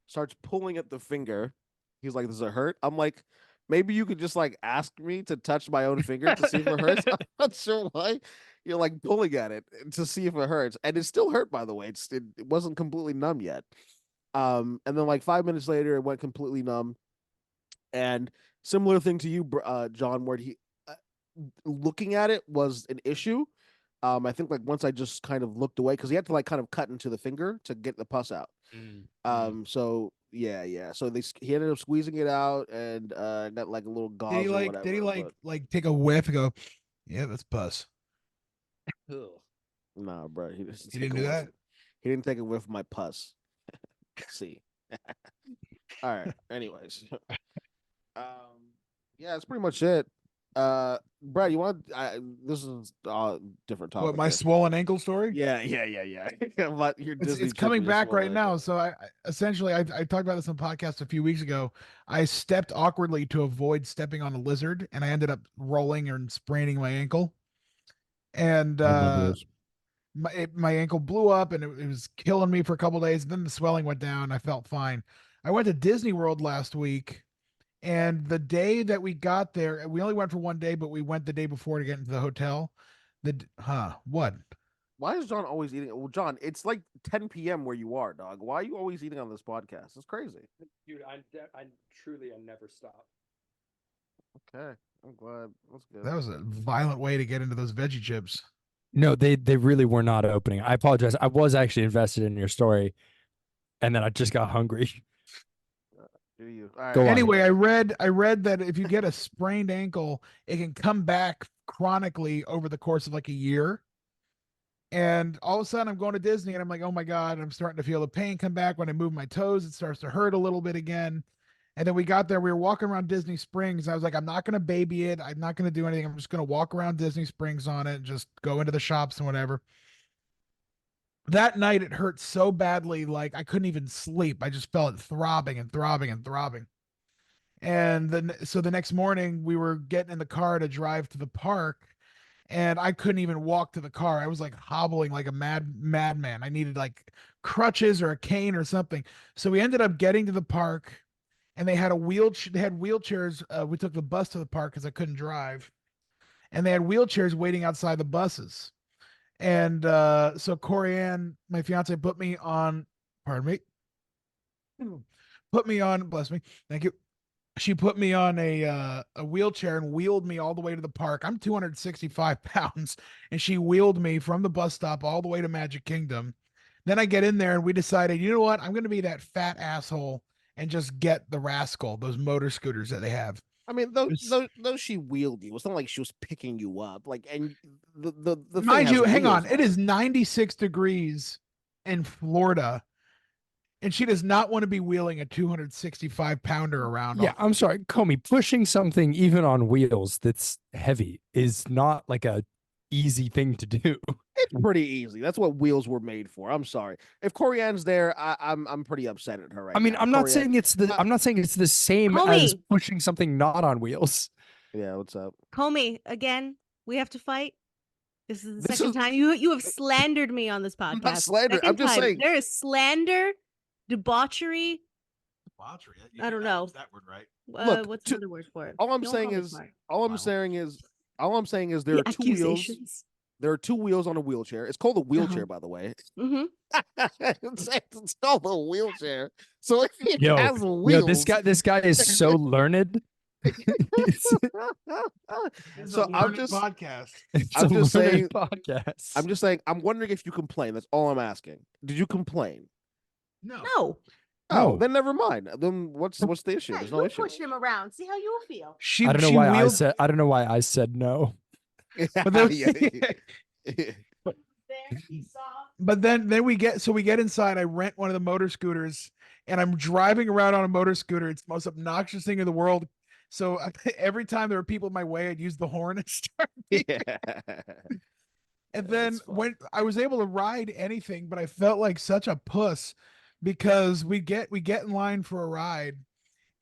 starts pulling at the finger. He's like, "Does it hurt?" I'm like, maybe you could just like ask me to touch my own finger to see if it hurts. I'm not sure why you're like pulling at it to see if it hurts, and it still hurt. By the way, it wasn't completely numb yet. And then like 5 minutes later, it went completely numb. And similar thing to you, John, where he looking at it was an issue. I think like once I just kind of looked away because he had to like kind of cut into the finger to get the pus out. So yeah. So he ended up squeezing it out and got like a little gauze or whatever. Did he like take a whiff and go, yeah, that's pus? Nah, bro, he didn't do that. He didn't take a whiff of my pus. See. All right. Anyways, yeah, that's pretty much it. Brad, you want? This is a different topic. What, my swollen ankle story? Yeah. But it's coming back right now. So I essentially I talked about this on the podcast a few weeks ago. I stepped awkwardly to avoid stepping on a lizard, and I ended up rolling and spraining my ankle. And my ankle blew up, and it was killing me for a couple days. Then the swelling went down. I felt fine. I went to Disney World last week. And the day that we got there, we only went for one day, but we went the day before to get into the hotel. What? Why is John always eating? Well, John, it's like 10 p.m. where you are, dog. Why are you always eating on this podcast? It's crazy. Dude, I never stop. Okay, I'm glad. That's good. That was a violent way to get into those veggie chips. No, they really were not opening. I apologize. I was actually invested in your story, and then I just got hungry. Do you? All right. Anyway, I read that if you get a sprained ankle, it can come back chronically over the course of like a year. And all of a sudden I'm going to Disney and I'm like, oh my God, I'm starting to feel the pain come back. When I move my toes, it starts to hurt a little bit again. And then we got there, we were walking around Disney Springs. I was like, I'm not going to baby it. I'm not going to do anything. I'm just going to walk around Disney Springs on it, just go into the shops and whatever. That night it hurt so badly, like I couldn't even sleep. I just felt it throbbing and throbbing and throbbing. And then so the next morning we were getting in the car to drive to the park, and I couldn't even walk to the car. I was like hobbling like a madman. I needed like crutches or a cane or something. So we ended up getting to the park, and they had wheelchairs. We took the bus to the park because I couldn't drive, and they had wheelchairs waiting outside the buses. And so Corianne, my fiance, put me on, bless me, thank you. She put me on a wheelchair and wheeled me all the way to the park. I'm 265 pounds, and she wheeled me from the bus stop all the way to Magic Kingdom. Then I get in there, and we decided, you know what? I'm going to be that fat asshole and just get the Rascal, those motor scooters that they have. I mean, though she wheeled you, it's not like she was picking you up. Like, and the mind you, hang on, it is 96 degrees in Florida, and she does not want to be wheeling a 265 pounder around. Yeah, I'm sorry, Comey. Pushing something even on wheels that's heavy is not like a easy thing to do. It's pretty easy. That's what wheels were made for. I'm sorry. If Corianne's there, I'm pretty upset at her right now. I'm not saying it's the same as pushing something not on wheels. Yeah, what's up? Comey, again, we have to fight. This is the second time you have slandered me on this podcast. I'm not slandering. I'm just saying there is slander, debauchery. Debauchery. I don't know. Is that word right? Look, what's the other word for it? All I'm saying is there are two wheels. There are two wheels on a wheelchair. It's called a wheelchair, by the way. Mm-hmm. It's called a wheelchair. So if it has wheels, this guy is so learned. So I'm just podcast. I'm just saying. I'm wondering if you complain. That's all I'm asking. Did you complain? No. Oh, then never mind. Then what's the issue? There's no issue. Push him around. See how you feel. I don't know why I said no. But then we get inside. I rent one of the motor scooters, and I'm driving around on a motor scooter. It's the most obnoxious thing in the world. So every time there were people in my way, I'd use the horn and start. And then when I was able to ride anything, but I felt like such a puss because we get in line for a ride.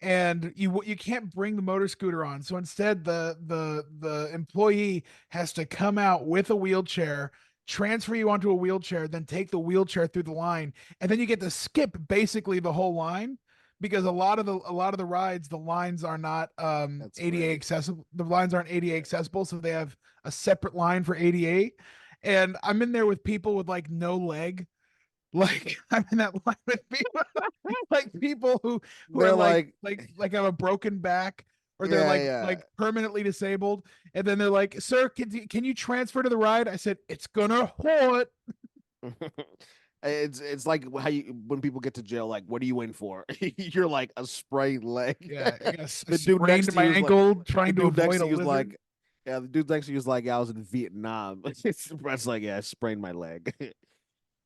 And you can't bring the motor scooter on. So instead the employee has to come out with a wheelchair, transfer you onto a wheelchair, then take the wheelchair through the line. And then you get to skip basically the whole line because a lot of the rides, the lines are not That's ADA great. accessible. The lines aren't ADA accessible, so they have a separate line for ADA. And I'm in there with people with like no leg. Like I'm in that line with people like people who are They're like, like have a broken back, or they're yeah. like permanently disabled, and then they're like, "Sir, can you transfer to the ride?" I said, "It's gonna hurt." It's like how you when people get to jail, like, what are you in for? You're like a sprained leg. Yeah, I got a The dude next sprained to my you is like, ankle the trying to dude next avoid to a you is lizard. like, yeah, the dude next to you is like, I was in Vietnam. It's like, yeah, I sprained my leg.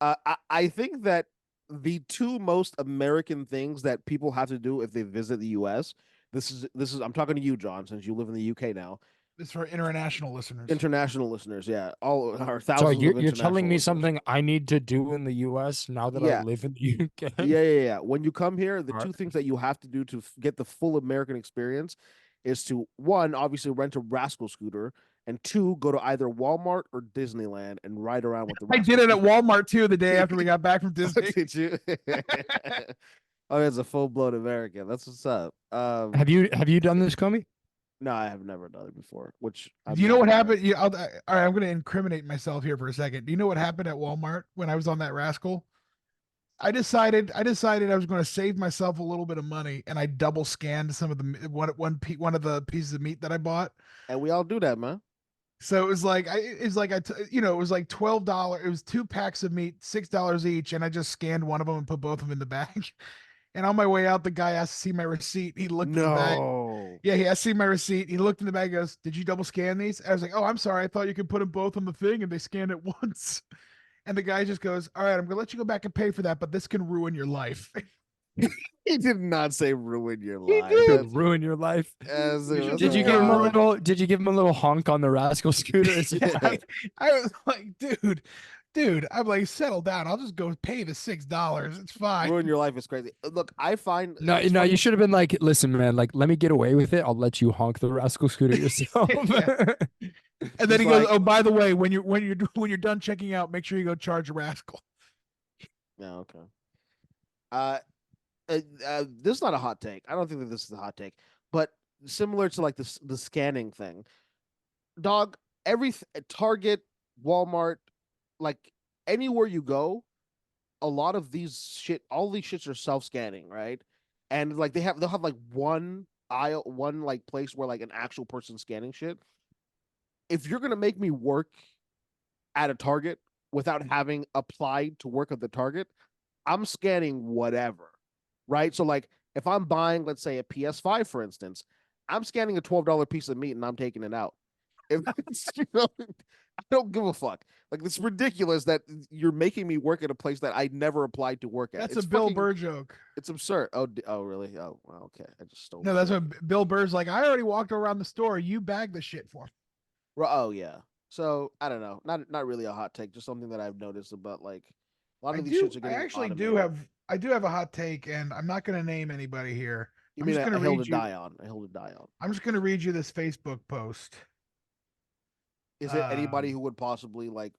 I think that the two most American things that people have to do if they visit the U.S. This is I'm talking to you, John, since you live in the UK now. This is for international listeners. International listeners, yeah, all our So thousands you're of you're telling international me listeners. something I need to do in the U.S. now that I Yeah, live in the UK? yeah. When you come here, the All right. two things that you have to do to get the full American experience is to, one, obviously rent a rascal scooter, and two, go to either Walmart or Disneyland and ride around with the I rascal did it at scooter. Walmart too the day after we got back from Disney. Did you? Oh, it's a full blown American. That's what's up. Have you done this, Comey? No, I have never done it before. Which Do I'm you know not what mad at. happened? All right, I'm going to incriminate myself here for a second. Do you know what happened at Walmart when I was on that rascal? I decided I was going to save myself a little bit of money, and I double scanned some of the one of the pieces of meat that I bought. And we all do that, man. So it was like it was like $12. It was 2 packs of meat, $6 each, and I just scanned one of them and put both of them in the bag. And on my way out, the guy asked to see my receipt. He looked in the bag. No. Yeah, he asked to see my receipt. He looked in the bag. He goes, "Did you double scan these?" I was like, "Oh, I'm sorry. I thought you could put them both on the thing," and they scanned it once. And the guy just goes, "All right, I'm gonna let you go back and pay for that, but this can ruin your life." He did not say ruin your He life. did. Could ruin your life. should Did say, you give him a "Oh." little? Did you give him a little honk on the rascal scooter? Yeah, I was like, dude, I'm like, settle down. I'll just go pay the $6. It's fine. Ruin your life is crazy. Look, I find No, it's no, funny. you should have been like, listen, man, like, let me get away with it. I'll let you honk the rascal scooter yourself. Yeah. And then Just he goes, like, "Oh, by the way, when you're done checking out, make sure you go charge a rascal." no, okay. Uh, this is not a hot take. I don't think that this is a hot take, but similar to like the scanning thing, dog. Target, Walmart, like anywhere you go, a lot of all these shits are self scanning, right? And like they'll have like one aisle, one like place where like an actual person scanning shit. If you're gonna make me work at a Target without having applied to work at the Target, I'm scanning whatever, right? So like if I'm buying, let's say, a PS5, for instance, I'm scanning a $12 piece of meat and I'm taking it out. If it's, I don't give a fuck. Like it's ridiculous that you're making me work at a place that I never applied to work at. That's It's a Bill fucking, Burr joke. it's absurd. Oh, really? Oh, well, okay. I just stole. No, that's what Bill Burr's like. I already walked around the store. You bagged the shit for me. Oh yeah. So I don't know. Not really a hot take. Just something that I've noticed about like a lot of these shits are I getting actually automated. I do have a hot take, and I'm not going to name anybody here. You I'm mean just going a to hill to read you. die on? A hill to die on. I'm just going to read you this Facebook post. Is it anybody who would possibly like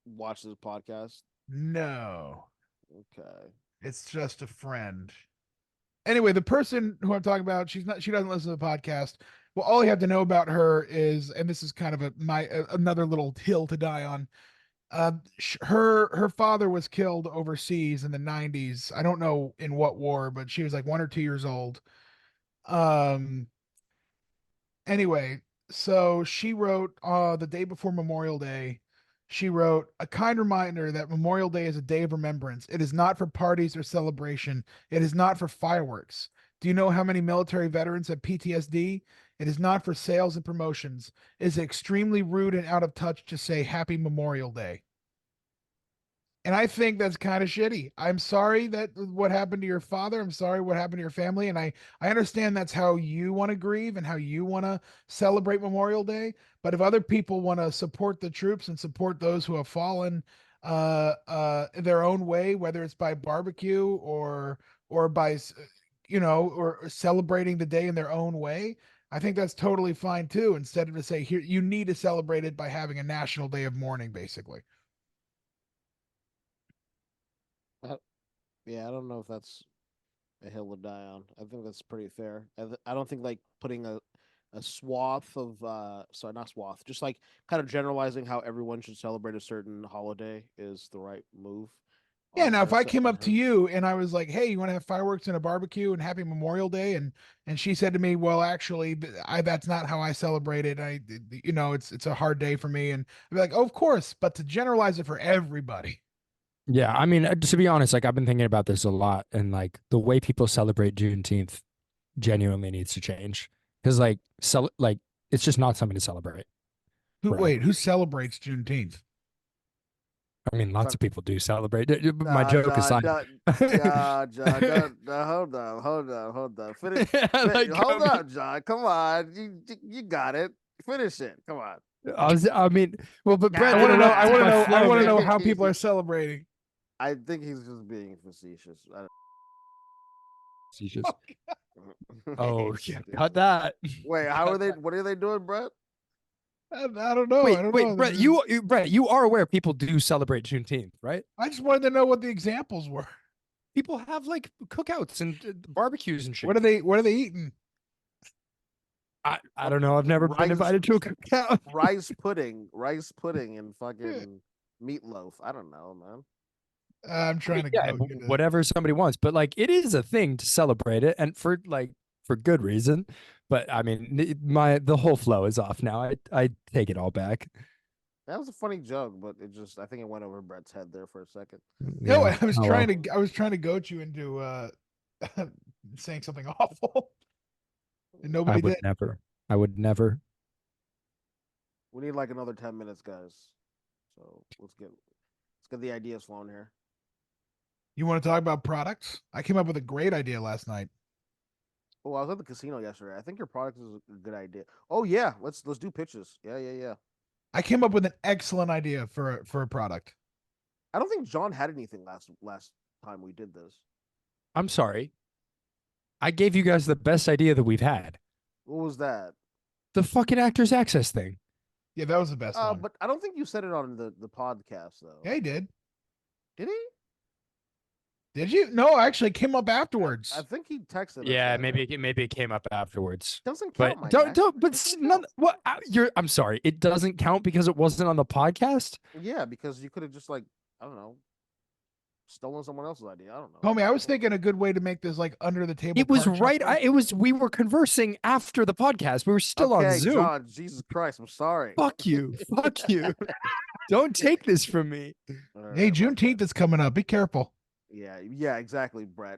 watch this podcast? No, Okay. it's just a friend. Anyway, the person who I'm talking about, she doesn't listen to the podcast. Well, all you have to know about her is, and this is kind of another little hill to die on. Her father was killed overseas in the 90s. I don't know in what war, but she was like 1 or 2 years old. Um. Anyway, so she wrote the day before Memorial Day. She wrote a kind reminder that Memorial Day is a day of remembrance. It is not for parties or celebration. It is not for fireworks. Do you know how many military veterans have PTSD? It is not for sales and promotions. It is extremely rude and out of touch to say Happy Memorial Day. And I think that's kind of shitty. I'm sorry that what happened to your father. I'm sorry what happened to your family. And I understand that's how you want to grieve and how you want to celebrate Memorial Day. But if other people want to support the troops and support those who have fallen their own way, whether it's by barbecue or by or celebrating the day in their own way, I think that's totally fine too. Instead of to say here you need to celebrate it by having a national day of mourning, basically. Yeah, I don't know if that's a hill to die on. I think that's pretty fair. I don't think like putting a swath of sorry, not swath, just like kind of generalizing how everyone should celebrate a certain holiday is the right move. Yeah, On now if her I se- came on up to hers. you and I was like, "Hey, you want to have fireworks and a barbecue and happy Memorial Day?" and she said to me, "Well, actually, that's not how I celebrate it. It's a hard day for me." And I'd be like, "Oh, of course," but to generalize it for everybody. Yeah, I mean, to be honest, like I've been thinking about this a lot, and like the way people celebrate Juneteenth genuinely needs to change because like it's just not something to celebrate, bro. Who celebrates Juneteenth? I mean, lots Fuck. of people do celebrate. My Nah, joke nah, aside, nah, nah, John. Nah, hold on. like, Hold up, John. Come on, you got it. Finish it. Come on. I mean, well, but Brett I want to didn't know. let I want to my know. I flow, want to man. know how people are celebrating. I think he's just being facetious. He's just, oh, yeah, Stupid. cut that. Wait, how are they? What are they doing, Brett? I don't know. I don't Wait, know. Brett, you are aware people do celebrate Juneteenth, right? I just wanted to know what the examples were. People have like cookouts and barbecues and shit. What are they eating? I don't know. I've never been Rice- invited to a cookout. rice pudding, and fucking meatloaf. I don't know, man. I'm trying to Yeah, go. whatever somebody wants, but like it is a thing to celebrate it, and for good reason. But I mean, the whole flow is off now. I take it all back. That was a funny joke, but I think it went over Brett's head there for a second. No, Yeah. I was Oh, trying well. to. I was trying to goat you into saying something awful, and I nobody would did. never. I would never. We need like another 10 minutes, guys. So let's get the ideas flowing here. You want to talk about products? I came up with a great idea last night. Oh, I was at the casino yesterday. I think your product is a good idea. Oh yeah, let's do pitches. Yeah. I came up with an excellent idea for a product. I don't think John had anything last time we did this. I'm sorry. I gave you guys the best idea that we've had. What was that? The fucking Actors Access thing. Yeah, that was the best one. But I don't think you said it on the podcast though. Yeah, he did. Did he? Did you? No, actually, it came up afterwards. I think he texted us. Yeah, that. maybe it came up afterwards. Doesn't But count, my don't guy. don't. But Doesn't none. count. What? I'm sorry. It doesn't count because it wasn't on the podcast. Yeah, because you could have just like I don't know, stolen someone else's idea. I don't know. Homie, I was thinking a good way to make this like under the table. It was card right. shuffler. It was. We were conversing after the podcast. We were still on Okay, Zoom. John. Jesus Christ, I'm sorry. Fuck you. Fuck you. Don't take this from me. All Hey, right, my Juneteenth bad. is coming up. Be careful. Yeah, exactly, Brett.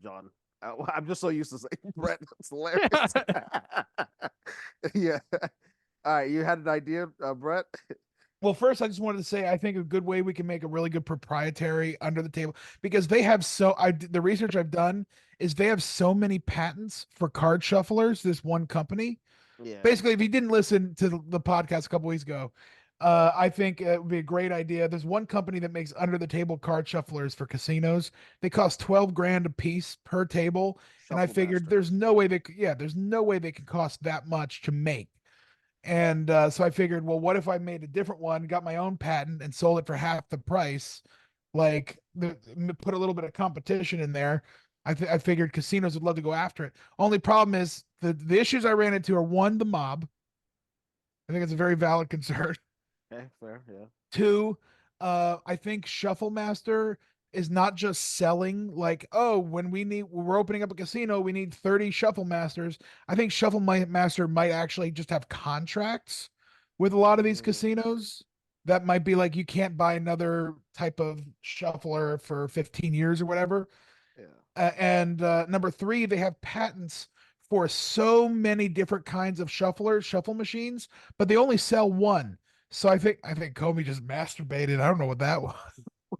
John. I'm just so used to saying Brett. It's hilarious. Yeah. All right, you had an idea, Brett? Well, first, I just wanted to say I think a good way we can make a really good proprietary under the table because they have the research I've done is they have so many patents for card shufflers. This one company. Yeah. Basically, if you didn't listen to the podcast a couple weeks ago, I think it would be a great idea. There's one company that makes under the table card shufflers for casinos. They cost 12 grand a piece per table, and I figured Master. there's no way they could cost that much to make. And so I figured, well, what if I made a different one, got my own patent, and sold it for half the price? Like, put a little bit of competition in there. I figured casinos would love to go after it. Only problem is the issues I ran into are one, the mob. I think it's a very valid concern. Okay, fair, yeah. Two, I think Shuffle Master is not just selling like, oh, when we're opening up a casino, we need 30 Shuffle Masters. I think Shuffle Master might actually just have contracts with a lot of these casinos that might be like you can't buy another type of shuffler for 15 years or whatever. Yeah. And number three, they have patents for so many different kinds of shuffle machines, but they only sell one. So I think Comey just masturbated. I don't know what that was.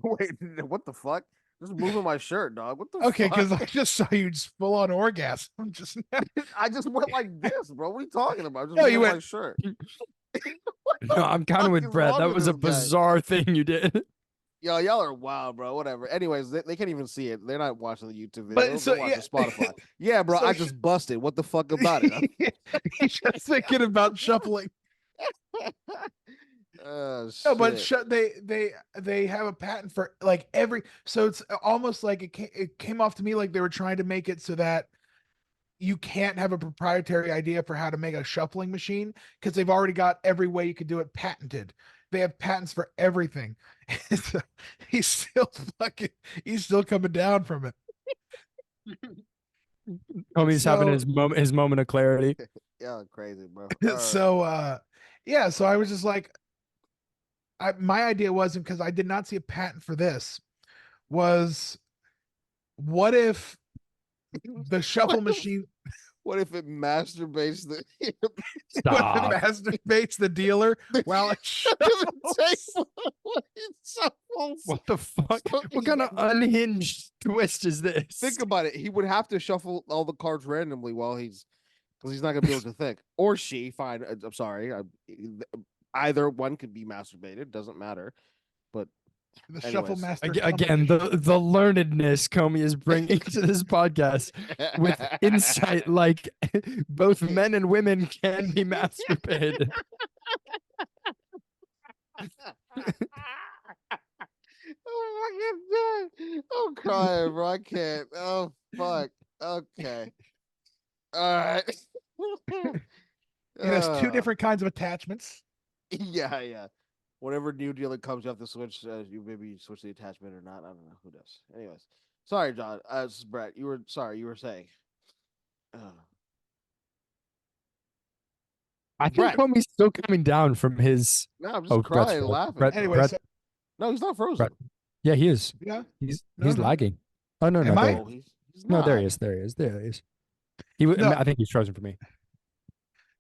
Wait, what the fuck? Just moving my shirt, dog. What the Okay, fuck? because I just saw you just full on orgasm. Just I just went like this, bro. What are you talking about? Just No, you moving my went- shirt. No, I'm kind of fuck with is Brett. wrong That with was a this guy? bizarre thing you did. Yo, y'all are wild, bro. Whatever. Anyways, they can't even see it. They're not watching the YouTube video. But They're so, watching yeah. Spotify. Yeah, bro. So I sh- just busted. What the fuck about it? He's just thinking about shuffling. Oh No, but shit. they have a patent for like every. So it's almost like it came off to me like they were trying to make it so that you can't have a proprietary idea for how to make a shuffling machine because they've already got every way you could do it patented. They have patents for everything. So he's still he's still coming down from it. Homie's having So his moment of clarity. Yeah, crazy, bro. All right. yeah, so I was just like, my idea wasn't because I did not see a patent for this. Was what if the shuffle machine What if it masturbates the what if Stop. masturbates the dealer while it under the shuffles? table? What it shuffles? What the fuck? So What kind of unhinged twist is this? think about it. He would have to shuffle all the cards randomly while because he's not gonna be able to think. Or she, fine. I'm sorry. Either one could be masturbated. Doesn't matter. But The anyways. shuffle master Again, the learnedness Comey is bringing to this podcast with insight, like both men and women can be masturbated. Oh my god! I'm crying, bro. I can't. Oh fuck. Okay. All right. It has two Uh, different kinds of attachments. yeah. Whenever new dealer comes, you have to switch. You maybe switch the attachment or not. I don't know who does. Anyways, sorry, John. This is Brett. You were sorry. You were saying. I think Brett. Comey's still coming down from his. No, I'm just Oh, Brett's crying, frozen. laughing. Brett, Anyway, Brett, so No, he's not frozen. Brett. Yeah, he is. yeah, He's No. lagging. Oh no, Am no, I? there he is. He's No, not. there he is. There he is. There he is. No. I think he's frozen for me.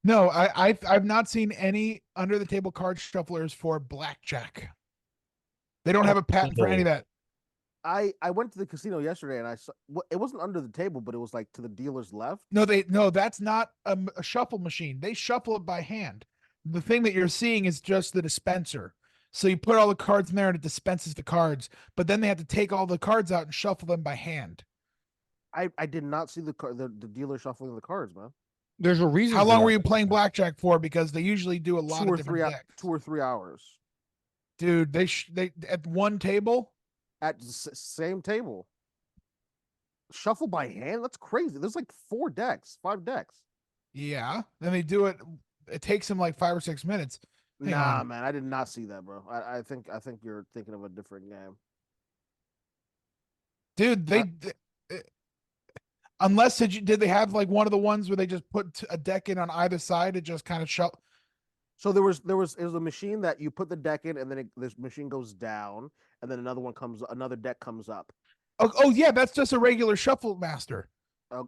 No, I've not seen any under the table card shufflers for blackjack. They don't have a patent for any of that. I went to the casino yesterday and I saw it wasn't under the table, but it was like to the dealer's left. No, that's not a shuffle machine. They shuffle it by hand. The thing that you're seeing is just the dispenser. So you put all the cards in there and it dispenses the cards, but then they have to take all the cards out and shuffle them by hand. I did not see the dealer shuffling the cards, man. There's a reason. How long were you playing blackjack for? Because they usually do a lot of different decks. 2 or 3 hours. Dude, they at one table at the same table. Shuffle by hand? That's crazy. There's like 5 decks. Yeah. Then they do it. It takes them like 5 or 6 minutes. Hang on. Man, I did not see that, bro. I think you're thinking of a different game. Dude, unless did they have like one of the ones where they just put a deck in on either side and just kind of shuffle? So it was a machine that you put the deck in, and then this machine goes down, and then another deck comes up. Oh yeah, that's just a regular shuffle master.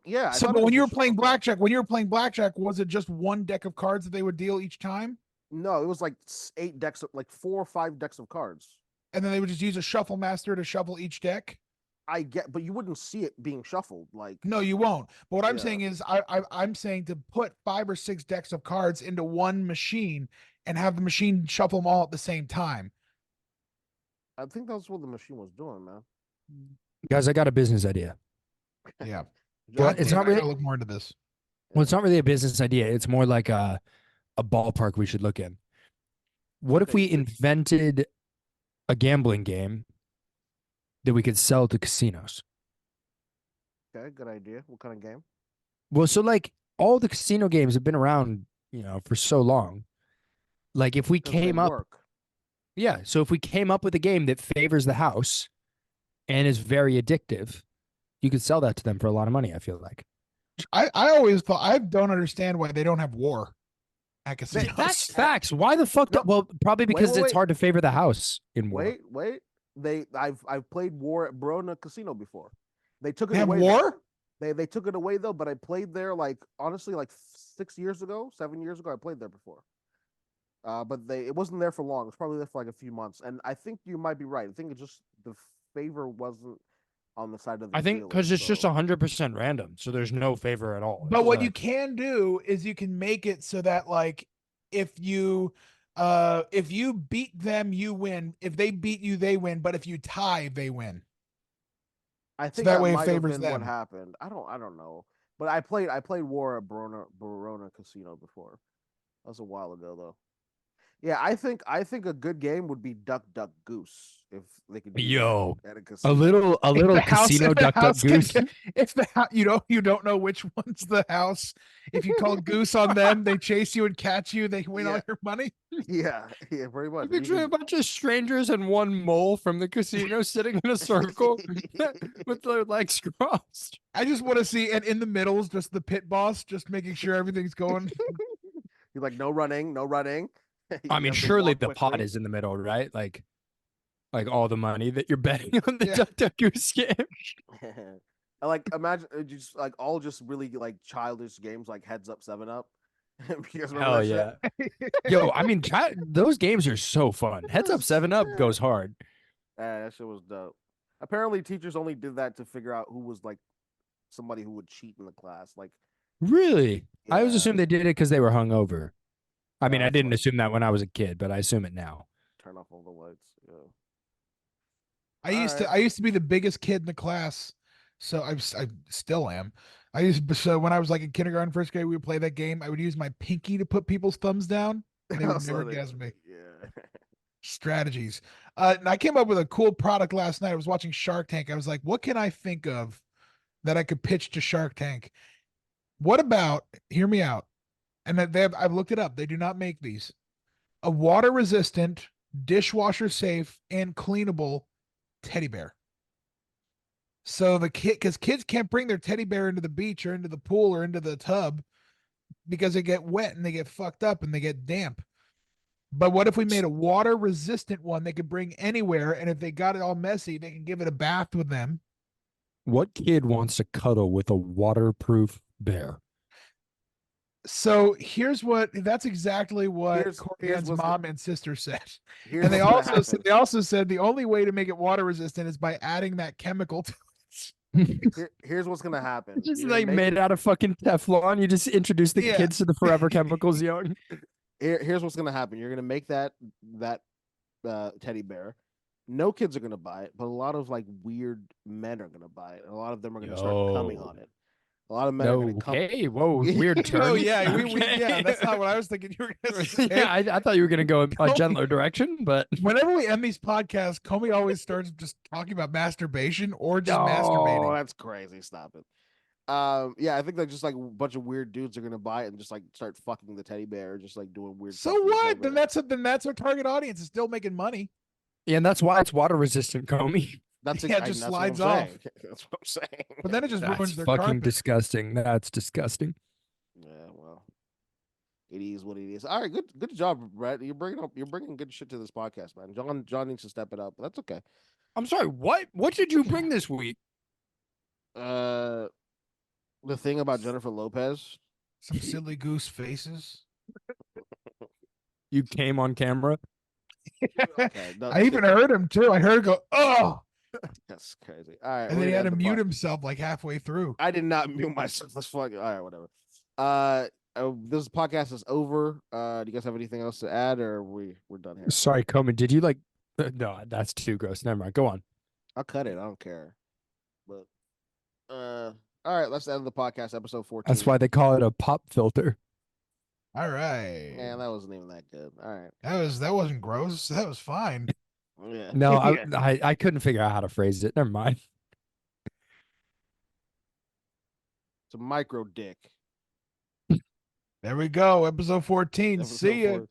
Yeah. So, but when you were playing blackjack, was it just one deck of cards that they would deal each time? No, it was like 8 decks, like 4 or 5 decks of cards. And then they would just use a shuffle master to shuffle each deck. I get, but you wouldn't see it being shuffled. Like, no, you won't. But what I'm saying is, I'm saying to put 5 or 6 decks of cards into one machine and have the machine shuffle them all at the same time. I think that's what the machine was doing, man. Guys, I got a business idea. Yeah. Well, it's not really. I gotta look more into this. Well, it's not really a business idea. It's more like a ballpark we should look in. What if we invented a gambling game that we could sell to casinos? Okay, good idea. What kind of game? Well, so like all the casino games have been around, for so long. Like if we came up, yeah. So if we came up with a game that favors the house and is very addictive, you could sell that to them for a lot of money. I feel like. I always thought I don't understand why they don't have war at casinos. That's facts. Why the fuck? Well, probably because it's hard to favor the house in war. Wait. I've played war at Verona Casino before. They took it away. War? They took it away though, but I played there honestly 7 years ago. I played there before. But it wasn't there for long. It was probably there for like a few months. And I think you might be right. I think it's just the favor wasn't on the side of the I think because it's just 100% random, so there's no favor at all. But what you can do is you can make it so that like if you beat them, you win. If they beat you, they win. But if you tie, they win. I think so that way it favors them. What happened? I don't know. But I played war at Verona Casino before. That was a while ago though. Yeah, I think a good game would be Duck Duck Goose if they could do Yo, that at a a casino. little casino if the duck duck house can goose. get, if the house, you don't know which one's the house. If you call goose on them, they chase you and catch you. They win all Yeah. your money. Yeah, pretty much. You picture a bunch of strangers and one mole from the casino sitting in a circle with their legs crossed. I just want to see, and in the middle is just the pit boss, just making sure everything's going. You're like, no running, no running. I You mean, have to surely walk the pot quickly. is in the middle, right? Like all the money that you're betting on the Yeah. duck duck goose game. I like imagine just like all just really like childish games like Heads Up, 7 Up. You guys remember Hell that shit? yeah. Yo, I mean, those games are so fun. Heads up, 7 Up goes hard. That shit was dope. Apparently, teachers only did that to figure out who was like somebody who would cheat in the class. Like, Really? I always yeah, assumed they did it because they were hungover. I mean, I that's didn't like assume that when I was a kid, but I assume it now. turn off all the lights. Yeah. I used to be the biggest kid in the class, so I still am. So when I was like in kindergarten, first grade, we would play that game. I would use my pinky to put people's thumbs down, and they would So never they- guess me. Yeah. Strategies. And I came up with a cool product last night. I was watching Shark Tank. I was like, what can I think of that I could pitch to Shark Tank? What about, hear me out, and I've looked it up. They do not make these. A water resistant, dishwasher safe, and cleanable teddy bear. So because kids can't bring their teddy bear into the beach or into the pool or into the tub because they get wet and they get fucked up and they get damp. But what if we made a water resistant one they could bring anywhere? And if they got it all messy, they can give it a bath with them. What kid wants to cuddle with a waterproof bear? So that's exactly what Here's Corian's what's mom and sister said. Here's And what's gonna happen. they also said the only way to make it water resistant is by adding that chemical to it. Here's what's gonna happen. It's just You're gonna like make made out of fucking Teflon. You just introduce the Yeah. kids to the forever chemicals young. Here's what's gonna happen. You're gonna make that teddy bear. No kids are gonna buy it, but a lot of like weird men are gonna buy it. A lot of them are gonna start coming on it. A lot of men are gonna come. Okay, whoa, weird turn. Oh yeah, Okay. yeah. That's not what I was thinking. You were gonna say. Yeah, I thought you were gonna go a gentler direction, but Whenever we end these podcasts, Comey always starts just talking about masturbation or just Oh, masturbating. that's crazy. Stop it. Yeah, I think that just like a bunch of weird dudes are gonna buy it and just like start fucking the teddy bear, just like doing weird. So stuff to the teddy what? Then bear. that's our target audience. Is still making money. yeah, and that's why it's water resistant, Comey. That's Yeah, I- just that's slides what I'm off. saying. That's what I'm saying. But then it just That's ruins their fucking carpet. disgusting. That's disgusting. Yeah, well, it is what it is. All right, good job, Brett. You're bringing good shit to this podcast, man. John needs to step it up, but that's okay. I'm sorry. What did you bring this week? The thing about Jennifer Lopez. Some silly goose faces. You came on camera. Okay, no, I even heard him too. I heard him go, oh, that's crazy. All right, and we're then he gonna had to end the mute pod- himself like halfway through. I did not mute myself. Let's fuck. All right, whatever. This podcast is over. Do you guys have anything else to add, or we're done here? Sorry, Comey. Did you like? No, that's too gross. Never mind. Go on. I'll cut it. I don't care. But all right, let's end the podcast, episode 14. That's why they call it a pop filter. All right. Man, that wasn't even that good. All right. That wasn't gross. That was fine. Yeah. No, Yeah. I couldn't figure out how to phrase it. Never mind. It's a micro dick. There we go. Episode 14. Episode See ya. 4.